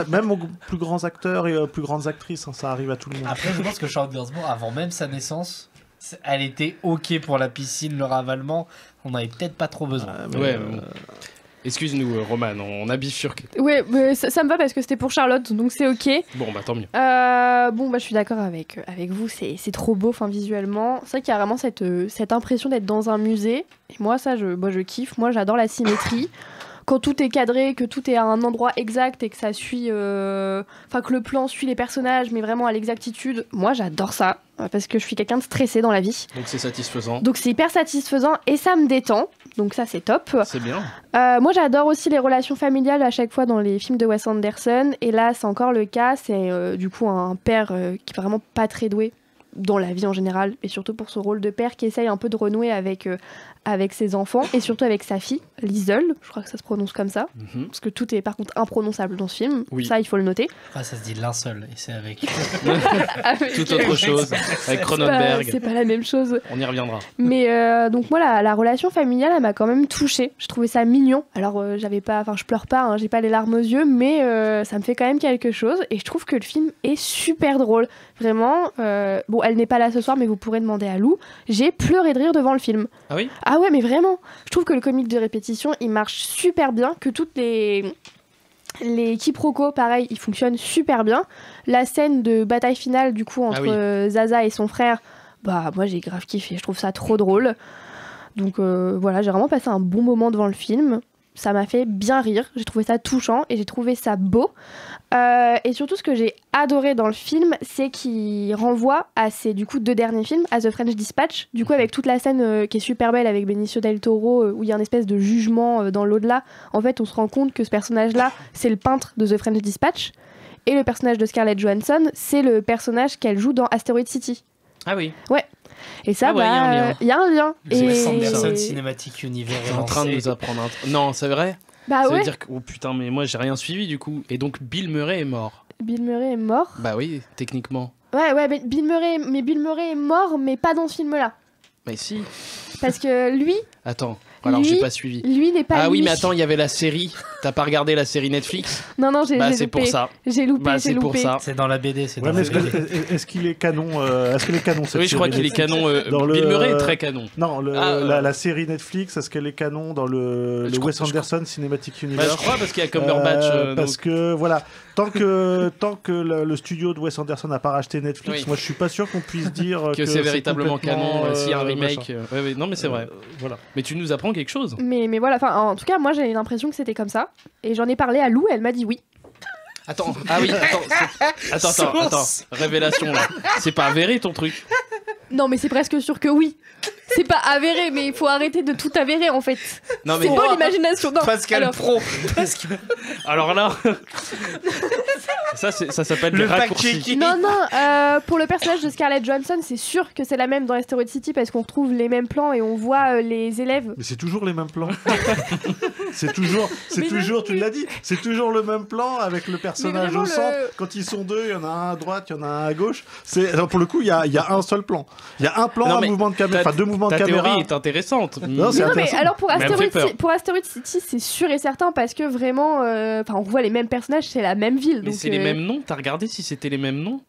même aux plus grands acteurs et aux plus grandes actrices, hein, ça arrive à tout le monde. Après, je pense que Charlotte Gainsbourg, avant même sa naissance, elle était ok pour la piscine, le ravalement. On avait peut-être pas trop besoin. Ouais, bon. Excuse-nous, Roman, on a bifurqué. Ouais, mais ça me va parce que c'était pour Charlotte, donc c'est ok. Bon, bah tant mieux. Bon, bah, je suis d'accord avec vous, c'est trop beau visuellement. C'est vrai qu'il y a vraiment cette impression d'être dans un musée. Et moi, ça, je kiffe. Moi, j'adore la symétrie. Quand tout est cadré, que tout est à un endroit exact et que ça suit. Enfin, que le plan suit les personnages, mais vraiment à l'exactitude. Moi, j'adore ça. Parce que je suis quelqu'un de stressé dans la vie. Donc c'est satisfaisant. Donc c'est hyper satisfaisant et ça me détend. Donc ça, c'est top. C'est bien. Moi, j'adore aussi les relations familiales à chaque fois dans les films de Wes Anderson. Et là, c'est encore le cas. C'est du coup un père qui est vraiment pas très doué dans la vie en général. Et surtout pour ce rôle de père qui essaye un peu de renouer avec ses enfants. Et surtout avec sa fille, Liesel. Je crois que ça se prononce comme ça. Mhm. Parce que tout est par contre imprononçable dans ce film. Oui. Ça, il faut le noter. Ah, ça se dit linceul, et c'est avec. Avec- Tout autre chose. Avec Cronenberg. C'est pas la même chose. On y reviendra. Mais donc moi la relation familiale elle m'a quand même touchée. Je trouvais ça mignon. Alors je pleure pas, hein, j'ai pas les larmes aux yeux, mais ça me fait quand même quelque chose. Et je trouve que le film est super drôle. Vraiment. Bon, elle n'est pas là ce soir, mais vous pourrez demander à Lou. J'ai pleuré de rire devant le film. Ah oui? Ah ouais, mais vraiment. Je trouve que le comique de répétition il marche super bien, que toutes les quiproquos, pareil, ils fonctionnent super bien. La scène de bataille finale, du coup, entre Zaza et son frère, bah, moi, j'ai grave kiffé. Je trouve ça trop drôle. Donc, voilà, j'ai vraiment passé un bon moment devant le film. Ça m'a fait bien rire. J'ai trouvé ça touchant et j'ai trouvé ça beau. Et surtout, ce que j'ai adoré dans le film, c'est qu'il renvoie à ses, du coup, 2 derniers films, à The French Dispatch. Du coup, avec toute la scène qui est super belle avec Benicio del Toro, où il y a une espèce de jugement dans l'au-delà. En fait, on se rend compte que ce personnage-là, c'est le peintre de The French Dispatch. Et le personnage de Scarlett Johansson, c'est le personnage qu'elle joue dans Asteroid City. Ah oui. Et ça, Ah ouais, il y a un lien. Wes Et... Anderson Cinematic Universe. T'es en train de nous apprendre un truc. Non, c'est vrai? Bah Ça ouais, veut dire que. Oh putain, mais moi j'ai rien suivi du coup. Et donc Bill Murray est mort. Bill Murray est mort. Bah oui, techniquement. Ouais, mais Bill Murray est mort, mais pas dans ce film-là. Mais si. Parce que lui Attends. Alors Lui- j'ai pas suivi. n'est pas Ah oui, lui. mais attends, il y avait la série. T'as pas regardé la série Netflix? Non, j'ai Bah j'ai c'est loupé. pour ça. J'ai loupé, Bah j'ai c'est pour loupé. ça. C'est dans la BD, c'est Ouais, dans mais la BD. est-ce qu'il est canon cette Oui, je crois série qu'il est Netflix canon. Dans Bill le- Murray est très canon. Non, la série Netflix, est-ce qu'elle est canon dans le Je Wes crois- Anderson Cinematic Bah, Universe? je crois parce qu'il y a Cumberbatch. Parce que voilà, tant que le studio de Wes Anderson n'a pas racheté Netflix, Oui. moi je suis pas sûr qu'on puisse dire que c'est véritablement complètement, canon s'il y a un remake. machin. Ouais, non, mais c'est vrai. Voilà. Mais tu nous apprends quelque chose. Mais voilà, enfin, en tout cas, moi j'ai l'impression que c'était comme ça. Et j'en ai parlé à Lou, elle m'a dit oui. Attends, ah oui, attends. Révélation là. C'est pas avéré ton truc. Non, mais c'est presque sûr que oui. C'est pas avéré, mais il faut arrêter de tout avérer en fait. Non mais C'est beau l'imagination. Non, Pascal alors, Pro. alors là, Ça s'appelle le raccourci. Non, pour le personnage de Scarlett Johansson, c'est sûr que c'est la même dans Asteroid City parce qu'on retrouve les mêmes plans et on voit les élèves. Mais c'est toujours les mêmes plans. c'est toujours, tu l'as dit, c'est toujours le même plan avec le personnage au centre. Quand ils sont deux, il y en a un à droite, il y en a un à gauche. Alors pour le coup, il y a un seul plan. Il y a un plan, un mouvement de caméra, enfin deux mouvements de caméra. Ta théorie est intéressante. Non, c'est intéressant. Mais alors pour Asteroid City, c'est sûr et certain parce que vraiment, on voit les mêmes personnages, c'est la même ville. Mais c'est les mêmes noms. T'as regardé si c'était les mêmes noms?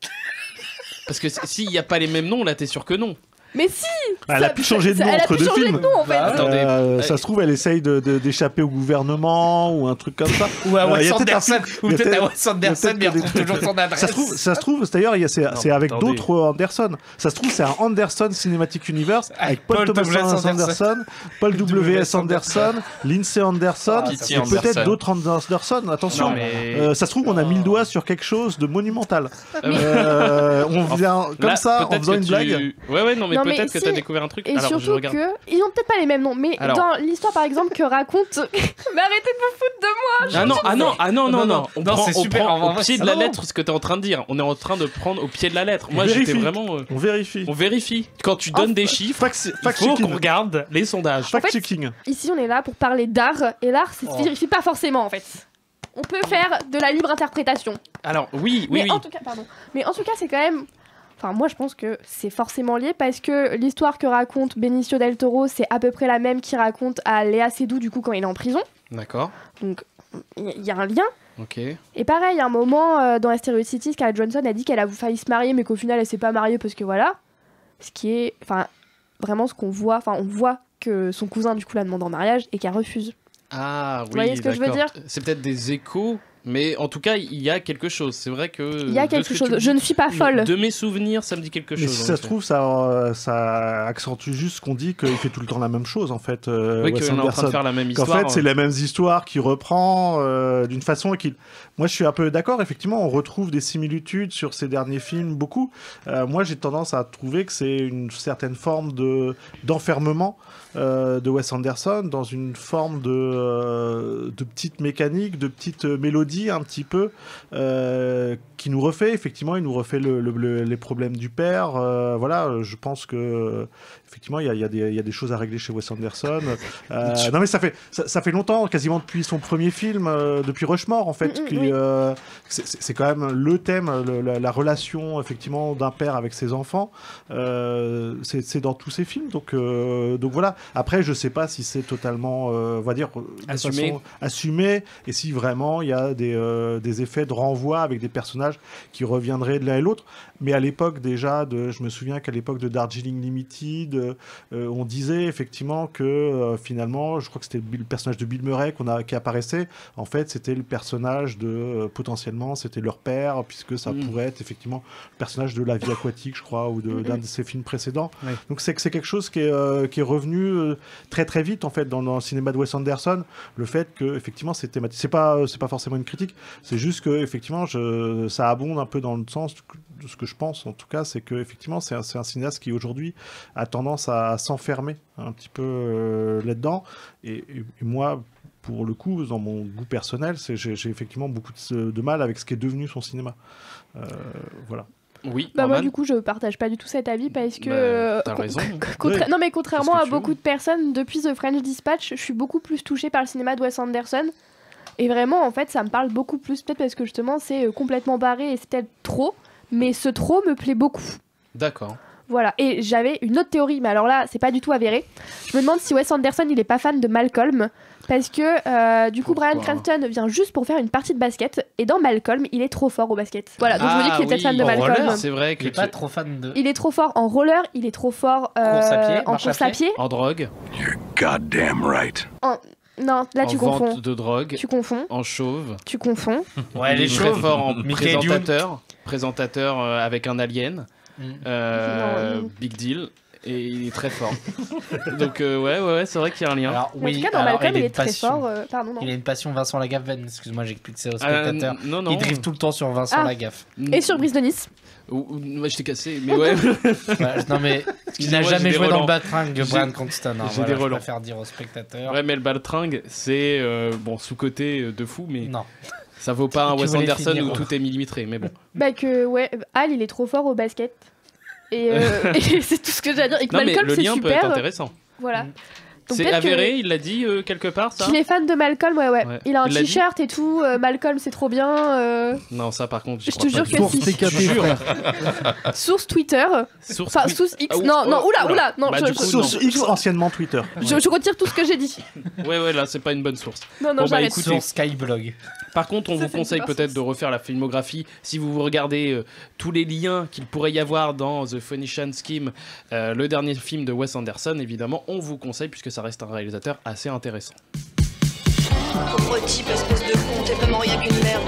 Parce que s'il n'y a pas les mêmes noms, là, t'es sûr que non. Mais si Elle a pu changer de nom entre deux films. En fait. Attendez. Ça se trouve, elle essaye d'échapper au gouvernement ou un truc comme ça. Ou à Wes Anderson. Ou peut-être à Wes Anderson, mais il retrouve toujours son adresse. Ça se trouve, d'ailleurs, c'est avec d'autres Anderson. Ça se trouve, c'est un Anderson Cinematic Universe avec Paul Thomas Anderson, Paul W.S. Anderson, Lindsay Anderson et peut-être d'autres Anderson. Attention, ça se trouve, on a mis le doigt sur quelque chose de monumental. On vient comme ça, en faisant une blague. Ouais, non, mais peut-être que t'as découvert un truc. Et surtout que ils ont peut-être pas les mêmes noms, mais dans l'histoire par exemple que raconte. Mais arrêtez de vous foutre de moi. Non. On prend super. au pied de la lettre ce que t'es en train de dire. On est en train de prendre au pied de la lettre. Moi, j'étais vraiment. On vérifie. On vérifie. Quand tu donnes des chiffres, il faut qu'on regarde les sondages. Fact-checking. Ici, on est là pour parler d'art, et l'art, ça se vérifie pas forcément en fait. On peut faire de la libre interprétation. Alors oui. En tout cas, Mais en tout cas, c'est quand même. Enfin, moi, je pense que c'est forcément lié parce que l'histoire que raconte Benicio del Toro, c'est à peu près la même qu'il raconte à Léa Seydoux, du coup, quand il est en prison. D'accord. Donc, il y a un lien. Ok. Et pareil, à un moment, dans Asteroid City, Scarlett Johansson a dit qu'elle a failli se marier, mais qu'au final, elle s'est pas mariée parce que voilà. Ce qui est, vraiment ce qu'on voit. Enfin, on voit que son cousin, du coup, la demande en mariage et qu'elle refuse. Ah oui, vous voyez ce que je veux dire? C'est peut-être des échos. Mais en tout cas, il y a quelque chose. C'est vrai que... Il y a quelque chose. Je ne suis pas folle. De mes souvenirs, ça me dit quelque chose. Mais si ça se trouve, ça accentue juste ce qu'on dit, qu'il fait tout le temps la même chose, en fait. Oui, qu'on est en train de faire la même histoire. En fait, c'est les mêmes histoires qu'il reprend d'une façon... Moi, je suis un peu d'accord. Effectivement, on retrouve des similitudes sur ces derniers films, beaucoup. Moi, j'ai tendance à trouver que c'est une certaine forme d'enfermement de Wes Anderson dans une forme de petite mécanique, de petite mélodie un petit peu qui nous refait, effectivement, il nous refait les problèmes du père. Voilà, je pense que effectivement, il y a des choses à régler chez Wes Anderson. Non, mais ça fait longtemps, quasiment depuis son premier film, depuis Rushmore, en fait. C'est quand même le thème, la relation, effectivement, d'un père avec ses enfants. C'est dans tous ses films. Donc voilà. Après, je sais pas si c'est totalement, on va dire, assumé, et si vraiment il y a des effets de renvoi avec des personnages qui reviendraient de l'un et l'autre. Mais à l'époque déjà, je me souviens qu'à l'époque de Darjeeling Limited, on disait effectivement que finalement, je crois que c'était le personnage de Bill Murray qui apparaissait. En fait, c'était le personnage potentiellement, c'était leur père, puisque ça pourrait être effectivement le personnage de La Vie aquatique, je crois, ou d'un de ses films précédents. Oui. Donc c'est quelque chose qui est revenu très très vite en fait dans le cinéma de Wes Anderson. Le fait que effectivement c'est thématique, c'est pas forcément une critique, c'est juste que effectivement ça abonde un peu dans le sens de ce que je pense en tout cas, c'est que effectivement c'est un cinéaste qui aujourd'hui a tendance à s'enfermer un petit peu là-dedans, et moi pour le coup dans mon goût personnel j'ai effectivement beaucoup de mal avec ce qui est devenu son cinéma. Voilà. Oui, moi du coup je partage pas du tout cet avis parce que t'as raison. Non mais contrairement à beaucoup de personnes, depuis The French Dispatch, je suis beaucoup plus touchée par le cinéma de Wes Anderson. Et vraiment, en fait, ça me parle beaucoup plus, peut-être parce que justement, c'est complètement barré et c'est peut-être trop, mais ce trop me plaît beaucoup. D'accord. Voilà, et j'avais une autre théorie, mais alors là, c'est pas du tout avéré. Je me demande si Wes Anderson, il est pas fan de Malcolm, parce que du coup, Bryan Cranston vient juste pour faire une partie de basket, et dans Malcolm, il est trop fort au basket. Voilà, donc je me dis qu'il est peut-être fan de Malcolm. Roller, c'est vrai qu'il est pas trop fan de... Il est trop fort en roller, il est trop fort en course à pied. En drogue. You're goddamn right. Non, là tu confonds. En vente de drogue. Tu confonds. En chauve. Tu confonds. Ouais, les chauves. Très fort en présentateur. Présentateur avec un alien. Big deal. Et il est très fort. Donc ouais, c'est vrai qu'il y a un lien. Alors, oui, en tout cas, dans Malcolm, il est très fort. Il a une passion Vincent Lagaffe. Excuse-moi, j'explique ça aux spectateurs. Non. Il drive tout le temps sur Vincent Lagaffe. Et sur Brise de Nice. Je t'ai cassé, mais ouais. Non mais il n'a jamais joué dans le baltringue, Bryan Cranston. J'ai des relents. Je préfère dire aux spectateurs. Ouais, mais le baltringue, c'est sous-côté de fou, mais non. Ça vaut pas un Tu Wes voulais Anderson finir, où ouais. tout est millimétré, mais bon. Bah que Hal il est trop fort au basket. Et, et c'est tout ce que j'ai à dire. Et que Non, mais Malcolm le c'est lien peut être super. intéressant. Voilà. Donc C'est peut-être avéré, il l'a dit quelque part, ça qu'il est fan de Malcolm, ouais. Ouais. Il a un Il l'a dit t-shirt et tout. Malcolm c'est trop bien. Non, ça par contre, j'y Je crois te pas jure du que tout. Source si. TKP, Je jure. frère. Source Twitter. Source Enfin tweet- source X. Ah, ou- non, oh, oula. Non, Bah, je, du coup, je- non. Source X, anciennement Twitter. je retire tout ce que j'ai dit. Ouais, là, c'est pas une bonne source. Non, Bon, bah, j'arrête. écoute, Sur Skyblog. Par contre, on Ça, vous c'est conseille une peut-être source. de refaire la filmographie. Si vous regardez tous les liens qu'il pourrait y avoir dans The Phoenician Scheme, le dernier film de Wes Anderson, évidemment, on vous conseille puisque ça reste un réalisateur assez intéressant. Pauvre type, espèce de con, t'es vraiment rien qu'une merde.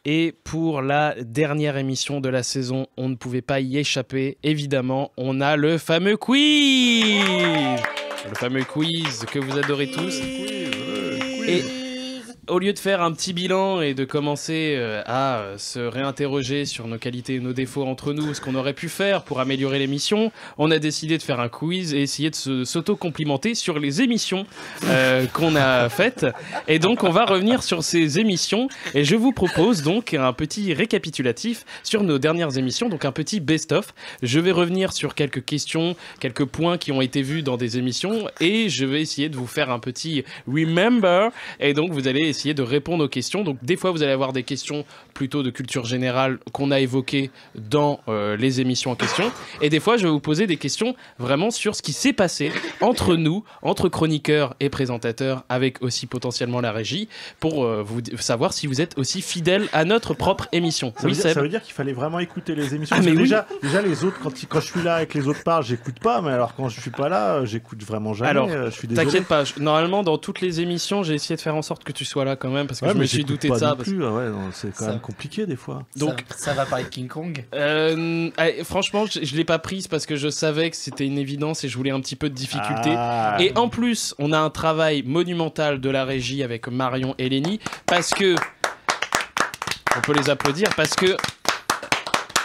Et pour la dernière émission de la saison, on ne pouvait pas y échapper. Évidemment, on a le fameux quiz. Le fameux quiz que vous adorez tous. Et au lieu de faire un petit bilan et de commencer à se réinterroger sur nos qualités et nos défauts entre nous, ce qu'on aurait pu faire pour améliorer l'émission, on a décidé de faire un quiz et essayer de s'auto-complimenter sur les émissions qu'on a faites. Et donc, on va revenir sur ces émissions et je vous propose donc un petit récapitulatif sur nos dernières émissions, donc un petit best-of. Je vais revenir sur quelques questions, quelques points qui ont été vus dans des émissions et je vais essayer de vous faire un petit remember et donc vous allez essayer de répondre aux questions. Donc des fois vous allez avoir des questions plutôt de culture générale qu'on a évoquées dans les émissions en question et des fois je vais vous poser des questions vraiment sur ce qui s'est passé entre nous, entre chroniqueurs et présentateurs, avec aussi potentiellement la régie pour vous savoir si vous êtes aussi fidèles à notre propre émission. Ça veut, Oui, dire, Seb. ça veut dire qu'il fallait vraiment écouter les émissions. Ah, Parce que mais oui. déjà les autres, quand je suis là et que les autres parlent, j'écoute pas. Mais alors quand je suis pas là, j'écoute vraiment jamais. Alors, je suis désolé. T'inquiète pas, normalement dans toutes les émissions j'ai essayé de faire en sorte que tu sois là quand même parce que Ouais, je me mais suis j'écoute douté pas de ça. non parce- plus. Ah ouais, non, c'est quand Ça- même compliqué des fois. Donc, Ça va parler de King Kong. Franchement, je l'ai pas prise parce que je savais que c'était une évidence et je voulais un petit peu de difficulté. Ah. Et en plus, on a un travail monumental de la régie avec Marion et Lénie parce que on peut les applaudir parce que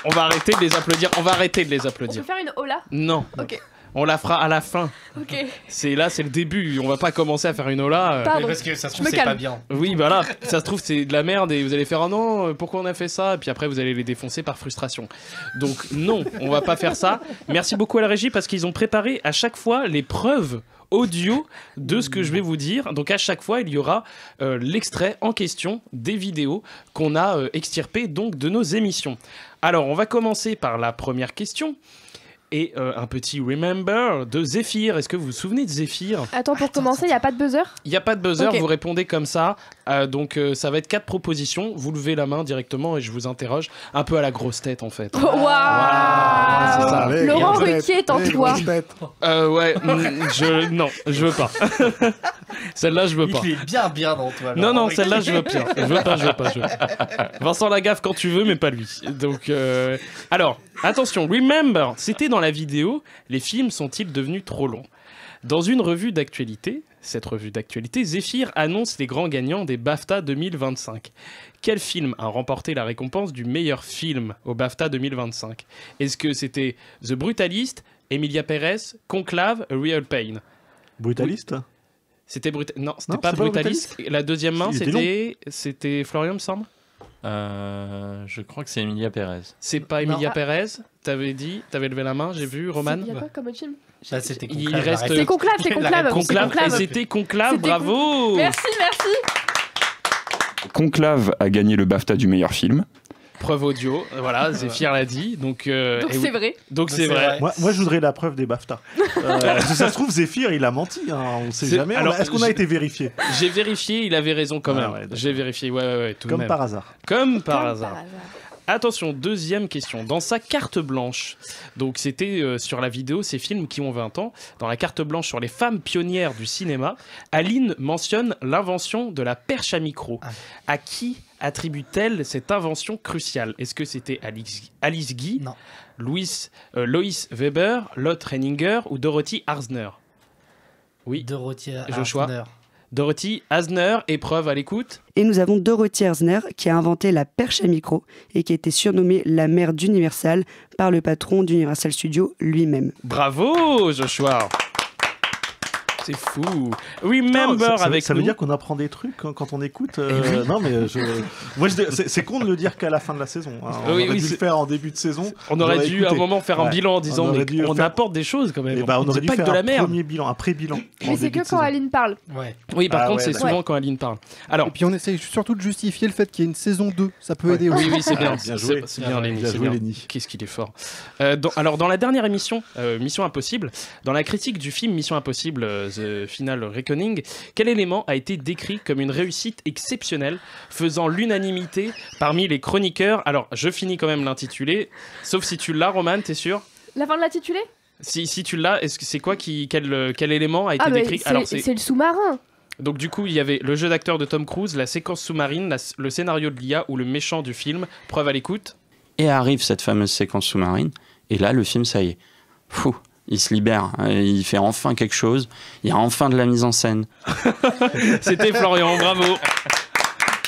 on va arrêter de les applaudir. On va arrêter de les On applaudir. peut faire une hola. Non. Ok. On la fera à la fin. Ok. C'est le début. On va pas commencer à faire une hola. Pardon. Mais parce que ça se trouve, me c'est calme. pas bien. Oui, voilà, ça se trouve c'est de la merde et vous allez faire oh non, pourquoi on a fait ça? Et puis après vous allez les défoncer par frustration. Donc non, on va pas faire ça. Merci beaucoup à la régie parce qu'ils ont préparé à chaque fois les preuves audio de ce que je vais vous dire. Donc à chaque fois, il y aura l'extrait en question des vidéos qu'on a extirpées donc de nos émissions. Alors, on va commencer par la première question. Et un petit remember de Zéphyr. Est-ce que vous vous souvenez de Zéphyr? Attends, pour commencer, il n'y a pas de buzzer? Il n'y a pas de buzzer, Ok. vous répondez comme ça. Donc ça va être 4 propositions. Vous levez la main directement et je vous interroge. Un peu à la grosse tête en fait. Oh, waouh! c'est ça. Allez, Laurent grosse tête. Ruquier est en Allez, toi. grosse tête. Ouais, non, je veux pas. Celle-là, je veux pas. Il est bien dans toi. Non, Laurent. celle-là, je veux bien. Je veux pas. Vincent Lagaffe quand tu veux, mais pas lui. Donc, alors, attention, remember, c'était dans la vidéo, les films sont-ils devenus trop longs? Dans une revue d'actualité, cette revue d'actualité, Zéphyr annonce les grands gagnants des BAFTA 2025. Quel film a remporté la récompense du meilleur film au BAFTA 2025? Est-ce que c'était The Brutalist, Emilia Pérez, Conclave, A Real Pain? Brutaliste. C'était Non, c'était Non, pas c'est pas Brutalist. La deuxième main, Il était c'était Florian, me semble. Je crois que c'est Emilia Pérez. C'est pas Emilia Non. Pérez. T'avais levé la main, j'ai vu, Roman. Il y a quoi comme autre film? Là, c'était Il Conclave, reste- arrête. C'est Conclave, c'est La Conclave. réponse, c'est Conclave, et Conclave. c'était Conclave, C'était bravo. Merci. Conclave a gagné le BAFTA du meilleur film. Preuve audio, voilà, Zéphyr l'a dit. Donc Donc et oui. c'est vrai. Donc c'est C'est vrai. vrai. Moi, je voudrais la preuve des BAFTA. Parce que ça se trouve, Zéphyr, il a menti. Hein, on sait C'est- jamais. alors, Est-ce qu'on a été vérifié? J'ai vérifié, il avait raison quand Ah même. ouais, d'accord. J'ai vérifié, ouais, tout de Comme même. par hasard. Comme par hasard. Attention, deuxième question. Dans sa carte blanche, donc c'était sur la vidéo ces films qui ont 20 ans, dans la carte blanche sur les femmes pionnières du cinéma, Aline mentionne l'invention de la perche à micro. Ah. À qui attribue-t-elle cette invention cruciale? Est-ce que c'était Alice Guy, Non. Lois Weber, Lotte Renninger ou Dorothy Arzner? Oui, Dorothy Joshua. Arzner. Dorothy Arzner, épreuve à l'écoute. Et nous avons Dorothy Arzner qui a inventé la perche à micro et qui a été surnommée la mère d'Universal par le patron d'Universal Studios lui-même. Bravo, Joshua. C'est fou. Remember Non, ça avec veut nous. dire qu'on apprend des trucs quand on écoute. Non, mais moi, c'est con de le dire qu'à la fin de la saison. Hein. On aurait dû le faire en début de saison. On aurait dû à un moment faire un bilan en disant on apporte des choses quand même. On aurait dû faire de la merde. premier bilan, un pré-bilan. Mais c'est que quand Aline parle. Ouais. Oui, par contre, c'est souvent quand Aline parle. Alors, et puis on essaye surtout de justifier le fait qu'il y ait une saison 2. Ça peut aider aussi. Oui, c'est bien. Bien joué. C'est bien, Lenny. Bien joué, Lenny. Qu'est-ce qu'il est fort. Alors, dans la dernière émission, Mission Impossible, dans la critique du film Mission Impossible The Final Reckoning, quel élément a été décrit comme une réussite exceptionnelle, faisant l'unanimité parmi les chroniqueurs? Alors, je finis quand même l'intitulé, sauf si tu l'as, Romane, t'es sûr? La fin de l'intitulé? Si tu l'as, est-ce que c'est quoi quel élément a été décrit? Alors, c'est le sous-marin. Donc du coup, il y avait le jeu d'acteur de Tom Cruise, la séquence sous-marine, le scénario de l'IA ou le méchant du film. Preuve à l'écoute. Et arrive cette fameuse séquence sous-marine, et là, le film, ça y est. Fou, il se libère, il fait enfin quelque chose, il y a enfin de la mise en scène. C'était Florian, bravo.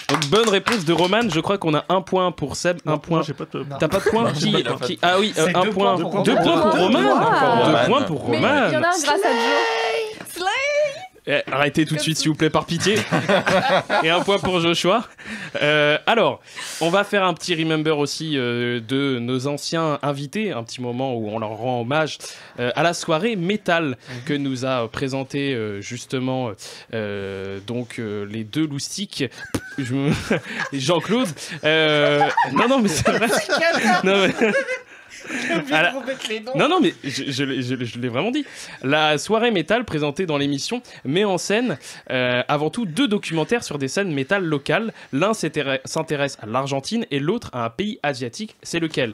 Donc, bonne réponse de Roman, je crois qu'on a un point pour Seb, un point. T'as pas de point? Ah oui, un point. 2 points pour Roman. 2 points pour Roman. Mais il y en a un grâce à Joe. Arrêtez tout de suite, s'il vous plaît, par pitié. Et un point pour Joshua. Alors, on va faire un petit remember aussi de nos anciens invités, un petit moment où on leur rend hommage à la soirée métal que nous a présenté justement donc les deux loustiques. Jean-Claude. Non, mais c'est vrai. Non, mais... Non, mais je l'ai vraiment dit. La soirée métal présentée dans l'émission met en scène avant tout 2 documentaires sur des scènes métal locales. L'un s'intéresse à l'Argentine et l'autre à un pays asiatique. C'est lequel?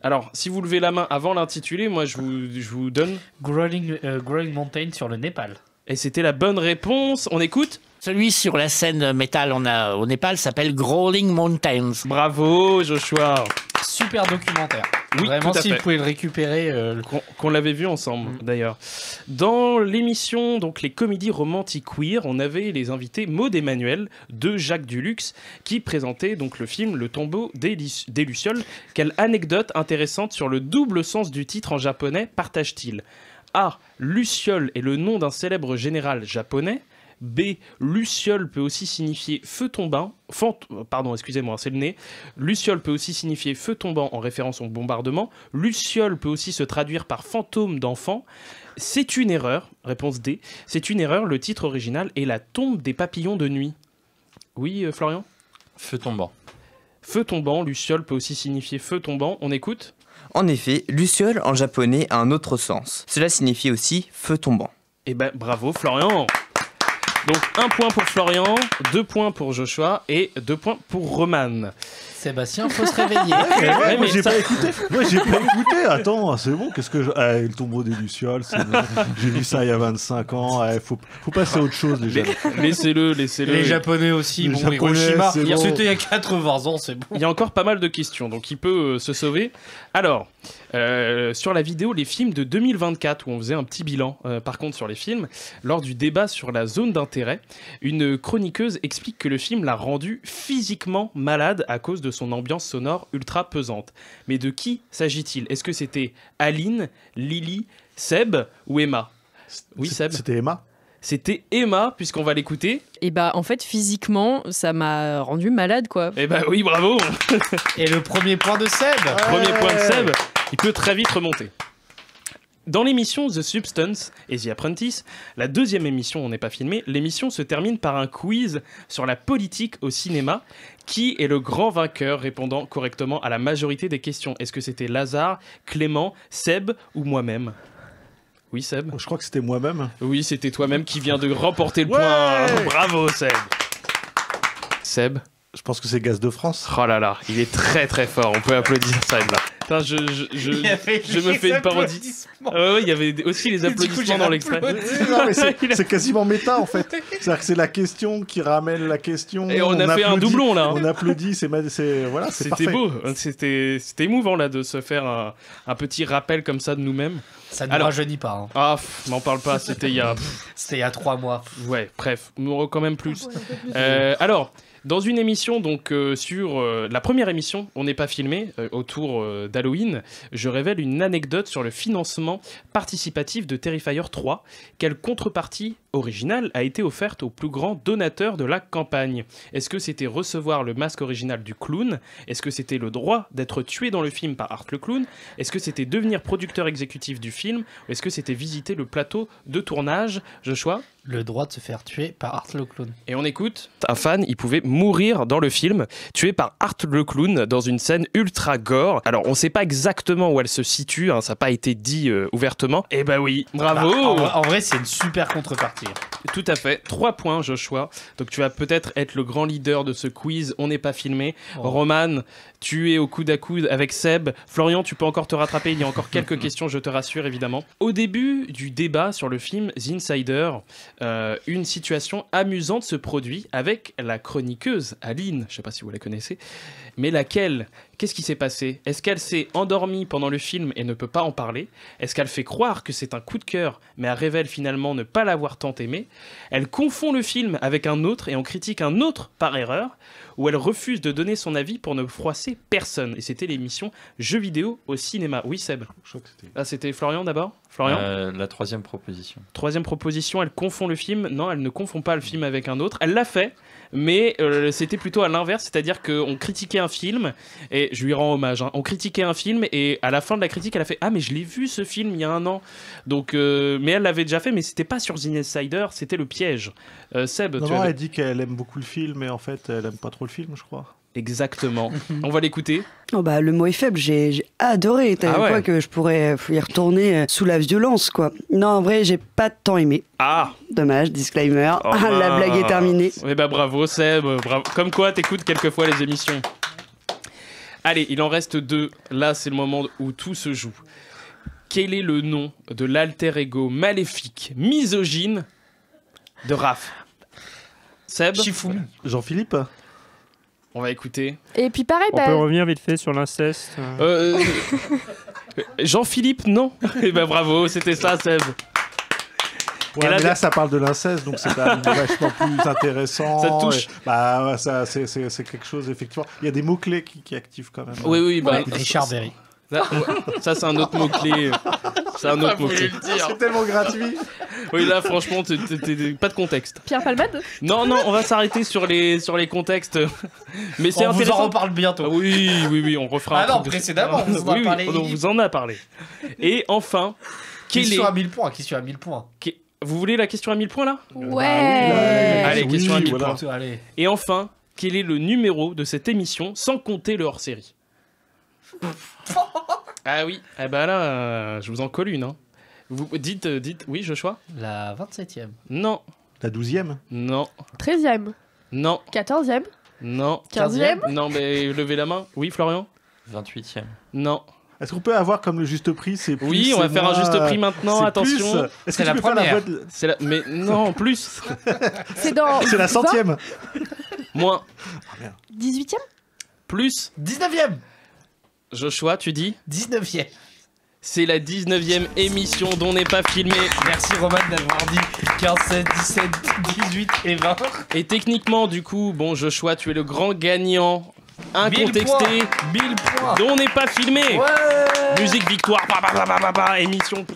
Alors, si vous levez la main avant l'intitulé, moi je vous donne Growing Mountain sur le Népal. Et c'était la bonne réponse. On écoute? Celui sur la scène métal au Népal s'appelle Growling Mountains. Bravo Joshua. Super documentaire. Oui, vraiment, tout à si fait. vous pouvez le récupérer. Qu'on l'avait vu ensemble, d'ailleurs. Dans l'émission, donc les comédies romantiques queer, on avait les invités Maud Emmanuel de Jacques Duluxe qui présentait donc le film Le tombeau des Lucioles. Quelle anecdote intéressante sur le double sens du titre en japonais partage-t-il? A. Luciole est le nom d'un célèbre général japonais. B. Luciole peut aussi signifier feu tombant. Pardon, excusez-moi, c'est le nez. Luciole peut aussi signifier feu tombant en référence au bombardement. Luciole peut aussi se traduire par fantôme d'enfant. C'est une erreur. Réponse D. C'est une erreur. Le titre original est La tombe des papillons de nuit. Oui, Florian? Feu tombant. Feu tombant. Luciole peut aussi signifier feu tombant. On écoute? En effet, luciole en japonais a un autre sens. Cela signifie aussi feu tombant. Eh ben, bravo Florian. Donc 1 point pour Florian, 2 points pour Joshua et 2 points pour Roman. Sébastien, faut se réveiller. Moi, j'ai pas écouté. Attends, c'est bon. Qu'est-ce que le tombeau des Lucioles, j'ai vu ça il y a 25 ans. Faut passer à autre chose, les jeunes. Laissez-le. Les Japonais aussi. Les Japonais, Hiroshima, c'est bon. c'était il y a 80 ans, c'est bon. Il y a encore pas mal de questions, donc il peut se sauver. Alors, sur la vidéo, les films de 2024, où on faisait un petit bilan, par contre, sur les films, lors du débat sur la zone d'intérêt, une chroniqueuse explique que le film l'a rendu physiquement malade à cause de son ambiance sonore ultra pesante. Mais de qui s'agit-il? Est-ce que c'était Aline, Lily, Seb ou Emma? Oui, Seb. C'était Emma. C'était Emma, puisqu'on va l'écouter. Et bah, en fait, physiquement, ça m'a rendu malade, quoi. Eh bah oui, bravo. Et le premier point de Seb. Premier point de Seb, il peut très vite remonter. Dans l'émission The Substance et The Apprentice, la deuxième émission, on n'est pas filmé, l'émission se termine par un quiz sur la politique au cinéma. Qui est le grand vainqueur répondant correctement à la majorité des questions? Est-ce que c'était Lazare, Clément, Seb ou moi-même? Oui, Seb. Je crois que c'était moi-même. Oui, c'était toi-même qui viens de remporter le point. Bravo, Seb. Seb. Je pense que c'est Gaz de France. Oh là là, il est très très fort. On peut applaudir Seb là. Putain, je me fais une parodie. Il y avait aussi les applaudissements dans l'extrait. C'est quasiment méta en fait. C'est-à-dire que c'est la question qui ramène la question. Et on a fait un doublon là. On applaudit, voilà, c'est C'était beau. C'était émouvant là de se faire un petit rappel comme ça de nous-mêmes. Ça ne rajeunit pas. Hein. Ah, m'en parle pas, c'était il y a... C'était il y a 3 mois. Ouais, bref, quand même plus. Alors... Dans une émission, donc sur la première émission, on n'est pas filmé, autour d'Halloween, je révèle une anecdote sur le financement participatif de Terrifier 3. Quelle contrepartie originale a été offerte au plus grand donateur de la campagne? Est-ce que c'était recevoir le masque original du clown? Est-ce que c'était le droit d'être tué dans le film par Art le clown? Est-ce que c'était devenir producteur exécutif du film? Ou est-ce que c'était visiter le plateau de tournage? Joshua? Le droit de se faire tuer par Art le clown. Et on écoute. Un fan, il pouvait mourir dans le film, tué par Art le clown dans une scène ultra gore. Alors, on sait pas exactement où elle se situe, hein, ça n'a pas été dit ouvertement. Eh ben oui, bravo. En vrai, c'est une super contrepartie. Tout à fait. 3 points, Joshua. Donc, tu vas peut-être être le grand leader de ce quiz. On n'est pas filmé. Oh. Roman, tu es au coude à coude avec Seb. Florian, tu peux encore te rattraper. Il y a encore quelques questions, je te rassure, évidemment. Au début du débat sur le film The Insider, une situation amusante se produit avec la chroniqueuse Aline, je ne sais pas si vous la connaissez, mais laquelle? Qu'est-ce qui s'est passé? Est-ce qu'elle s'est endormie pendant le film et ne peut pas en parler? Est-ce qu'elle fait croire que c'est un coup de cœur, mais elle révèle finalement ne pas l'avoir tant aimé? Elle confond le film avec un autre et en critique un autre par erreur? Ou elle refuse de donner son avis pour ne froisser personne? Et c'était l'émission Jeux vidéo au cinéma. Oui, Seb? Ah, c'était Florian d'abord? Florian? La troisième proposition. Troisième proposition, elle confond le film. Non, elle ne confond pas le film avec un autre. Elle l'a fait, mais c'était plutôt à l'inverse, c'est-à-dire qu'on critiquait un film, et je lui rends hommage, hein, on critiquait un film, et à la fin de la critique, elle a fait « Ah, mais je l'ai vu ce film il y a 1 an !» Donc, mais elle l'avait déjà fait, mais c'était pas sur The Insider, c'était le piège. Seb, non, elle dit qu'elle aime beaucoup le film, mais en fait, elle aime pas trop le film, je crois. Exactement. On va l'écouter. Oh bah, le mot est faible, j'ai adoré. T'avais quoi que je pourrais y retourner sous la violence, quoi. Non, en vrai, j'ai pas tant aimé. Ah, dommage, disclaimer. La blague est terminée. Oui, bah bravo Seb, bravo. Comme quoi, t'écoutes quelquefois les émissions. Allez, il en reste 2. Là, c'est le moment où tout se joue. Quel est le nom de l'alter ego maléfique, misogyne de Raph? Seb? Shifumi. Jean-Philippe? On va écouter. Et puis pareil, on peut revenir vite fait sur l'inceste. Jean-Philippe, non. Eh ben bravo, c'était ça, Seb. Ouais, mais là, ça parle de l'inceste, donc c'est quand même vachement plus intéressant. Ça te touche. Bah, ça, c'est quelque chose, effectivement. Il y a des mots-clés qui activent quand même. Oui, bah, Richard Berry. Ça, c'est un autre mot-clé. C'est un autre mot-clé. C'est tellement gratuit. Oui, là, franchement, pas de contexte. Pierre Palmade? Non, on va s'arrêter sur les contextes. Mais c'est intéressant. On vous en reparle bientôt. Oui, on refera. Ah non, précédemment, on vous en a parlé. On vous en a parlé. Et enfin, question à 1000 points. Question à 1000 points. Vous voulez la question à 1000 points là? Ouais. Allez, question à 1000 points. Allez. Et enfin, quel est le numéro de cette émission sans compter le hors-série? Ah oui, eh ben là, je vous en colle une. Hein. Vous dites, oui, Joshua? La 27e. Non. La 12e? Non. 13e? Non. 14e? Non. 15e? Non, mais levez la main. Oui, Florian? 28e. Non. Est-ce qu'on peut avoir comme le juste prix? C'est plus, oui, on va faire un juste prix maintenant, attention. Est-ce que tu peux faire la boîte de... Mais non, plus. C'est dans... C'est la 100e. Moins. 18e? Plus. 19e. Joshua, tu dis? 19e. C'est la 19e émission dont n'est pas filmé. Merci Roman d'avoir dit 15, 16, 17, 18 et 20. Et techniquement, du coup, bon, Joshua, tu es le grand gagnant. Incontesté, 1000 points. Dont n'est pas filmé. Ouais. Musique victoire, émission,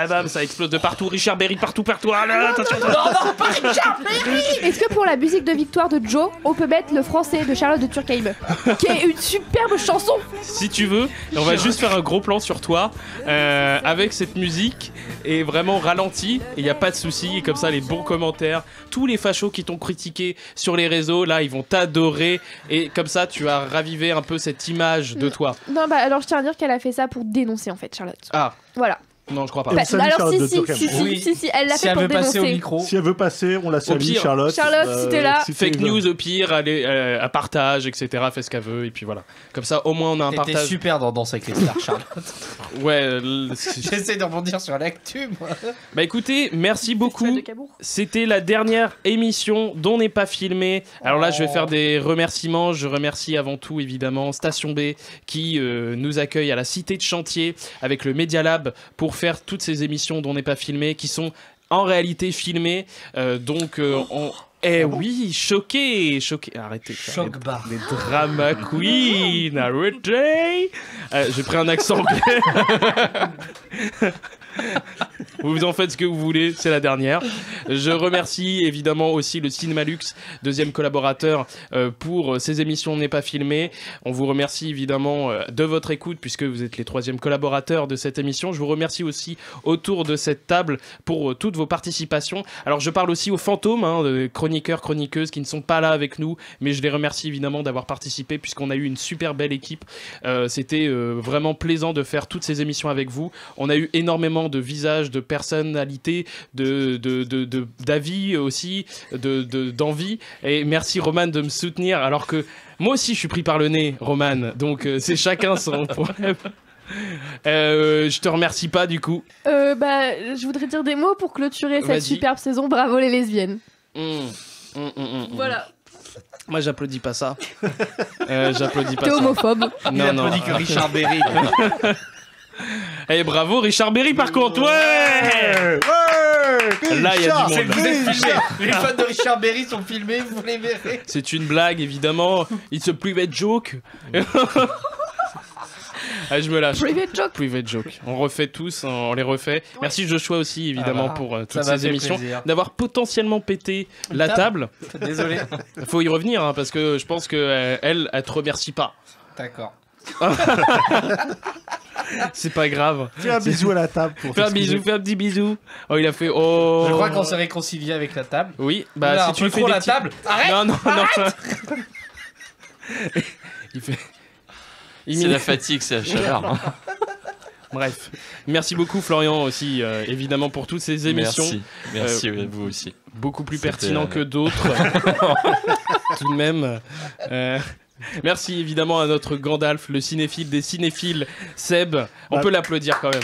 bam, ça explose de partout. Richard Berry partout. Ah là, attention. Non, pas Richard Berry. Est-ce que pour la musique de victoire de Joe, on peut mettre le français de Charlotte de Turckheim, qui est une superbe chanson? Si tu veux, on va juste faire un gros plan sur toi avec cette musique et vraiment ralenti. Et il n'y a pas de souci. Et comme ça, les bons commentaires, tous les fachos qui t'ont critiqué sur les réseaux, là, ils vont t'adorer. Et comme ça, tu as ravivé un peu cette image de toi. Non, bah alors je tiens à dire qu'elle a fait ça pour dénoncer en fait, Charlotte. Ah. Voilà. Non, je crois pas. Bah, alors si, elle l'a fait pour dénoncer. Au micro. Si elle veut passer, on la salue, Charlotte. Charlotte, si t'es là. Fake news au pire, elle partage, etc. Fait ce qu'elle veut, et puis voilà. Comme ça, au moins, on a un partage. T'étais super dans Danse avec les stars, Charlotte. Ouais. J'essaie de rebondir sur l'actu, moi. Bah écoutez, merci beaucoup. C'était la dernière émission dont n'est pas filmé. Alors là, je vais faire des remerciements. Je remercie avant tout, évidemment, Station B, qui nous accueille à la Cité de Chantier avec le Media Lab pour pour faire toutes ces émissions dont n'est pas filmé, qui sont en réalité filmées. Oui, choqué. Arrêtez. Choc-bar. Les drama queen, arrêtez. J'ai pris un accent anglais. Vous en faites ce que vous voulez, c'est la dernière. Je remercie évidemment aussi le Cinémalux, deuxième collaborateur pour ces émissions n'est pas filmé. On vous remercie évidemment de votre écoute puisque vous êtes les troisièmes collaborateurs de cette émission. Je vous remercie aussi autour de cette table pour toutes vos participations. Alors je parle aussi aux fantômes, de chroniqueurs, chroniqueuses qui ne sont pas là avec nous, mais je les remercie évidemment d'avoir participé puisqu'on a eu une super belle équipe. C'était vraiment plaisant de faire toutes ces émissions avec vous. On a eu énormément de visages, de personnalités, d'avis aussi, d'envie. Et merci Roman de me soutenir alors que moi aussi je suis pris par le nez, Roman. Donc c'est chacun son problème. Je te remercie pas du coup. Je voudrais dire des mots pour clôturer cette superbe saison. Bravo les lesbiennes. Voilà. Moi j'applaudis pas ça. J'applaudis pas T'es ça. homophobe. Il applaudit que Richard Berry. Eh bravo Richard Berry par contre, ouais là il y a du monde. Vous êtes filmé. Les fans de Richard Berry sont filmés, vous les verrez. C'est une blague évidemment. It's a private joke. Je me lâche. Private joke. On refait tous, on les refait. Merci Joshua aussi évidemment pour toutes ces émissions, d'avoir potentiellement pété la table. Désolé. Faut y revenir parce que je pense que elle te remercie pas. D'accord. C'est pas grave. Fais un bisou à la table. Fais un petit bisou. Oh, il a fait oh. Je crois qu'on s'est réconcilié avec la table. Oui, si tu fais la table. Arrête. Non. Il fait. C'est la fatigue, c'est la chaleur. Bref, merci beaucoup Florian aussi, évidemment pour toutes ces émissions. Merci vous aussi. Beaucoup plus pertinent que d'autres. Tout de même. Merci évidemment à notre Gandalf, le cinéphile des cinéphiles, Seb. On peut l'applaudir quand même.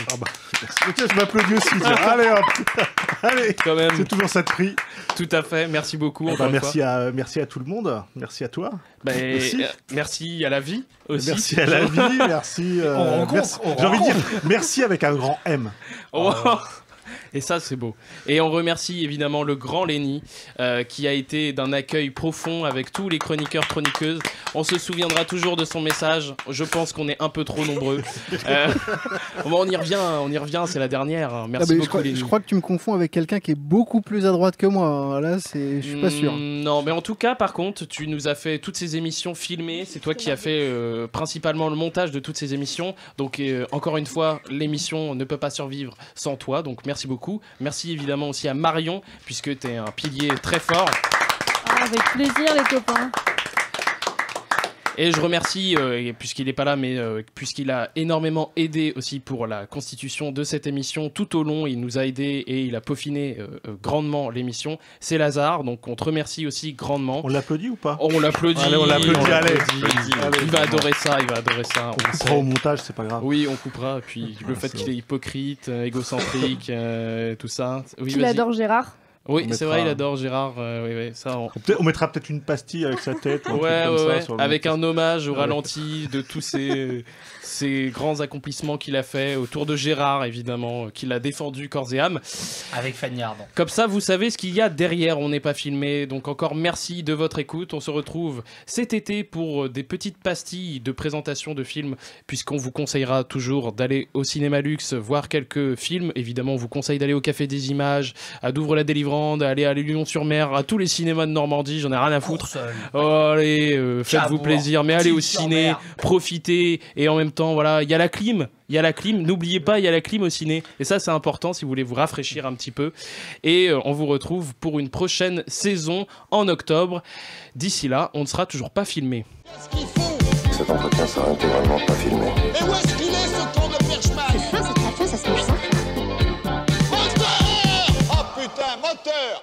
Tiens, je m'applaudis aussi. Allez hop. Allez. Quand même. C'est toujours ça de prix. Tout à fait. Merci beaucoup. Merci à tout le monde. Merci à toi. Merci à la vie aussi. Merci à la vie. Merci. J'ai envie de dire merci avec un grand M. Et ça, c'est beau. Et on remercie évidemment le grand Lenny qui a été d'un accueil profond avec tous les chroniqueurs, chroniqueuses. On se souviendra toujours de son message. Je pense qu'on est un peu trop nombreux. On y revient, c'est la dernière. Merci beaucoup, Lenny. Je crois que tu me confonds avec quelqu'un qui est beaucoup plus à droite que moi. Là, je suis pas sûr. Non, mais en tout cas, par contre, tu nous as fait toutes ces émissions filmées. C'est toi qui as fait principalement le montage de toutes ces émissions. Donc, encore une fois, l'émission ne peut pas survivre sans toi. Donc, merci beaucoup. Merci évidemment aussi à Marion, puisque tu es un pilier très fort. Avec plaisir, les copains. Et je remercie, puisqu'il n'est pas là, mais puisqu'il a énormément aidé aussi pour la constitution de cette émission tout au long. Il nous a aidé et il a peaufiné grandement l'émission. C'est Lazare, donc on te remercie aussi grandement. On l'applaudit ou pas? On l'applaudit. Allez, on l'applaudit. Allez. Il va adorer ça, On coupera au montage, c'est pas grave. Oui, on coupera. Et puis le fait qu'il est hypocrite, égocentrique, tout ça. Oui, qu'il adore Gérard. Oui, c'est vrai, il adore Gérard. Ça, on mettra peut-être une pastille avec sa tête. Ouais, avec un hommage au ralenti de tous ces grands accomplissements qu'il a fait autour de Gérard, évidemment, qu'il a défendu corps et âme. Avec Fanny Ardant. Comme ça, vous savez ce qu'il y a derrière On n'est pas filmé. Donc encore merci de votre écoute. On se retrouve cet été pour des petites pastilles de présentation de films, puisqu'on vous conseillera toujours d'aller au Cinémalux voir quelques films. Évidemment, on vous conseille d'aller au Café des Images, à Douvres la Délivrance, d'aller à Lyon-sur-Mer, à tous les cinémas de Normandie, j'en ai rien à foutre. Allez, faites-vous plaisir, mais allez au ciné, profitez, et en même temps, voilà, il y a la clim, n'oubliez pas, il y a la clim au ciné, et ça c'est important si vous voulez vous rafraîchir un petit peu, et on vous retrouve pour une prochaine saison en octobre. D'ici là, on ne sera toujours pas filmé. Cet entretien sera intégralement pas filmé. Et où est-ce qu'il est ce con de Perchman? C'est très fin, ça se mange ça. Moteur! Oh putain, moteur!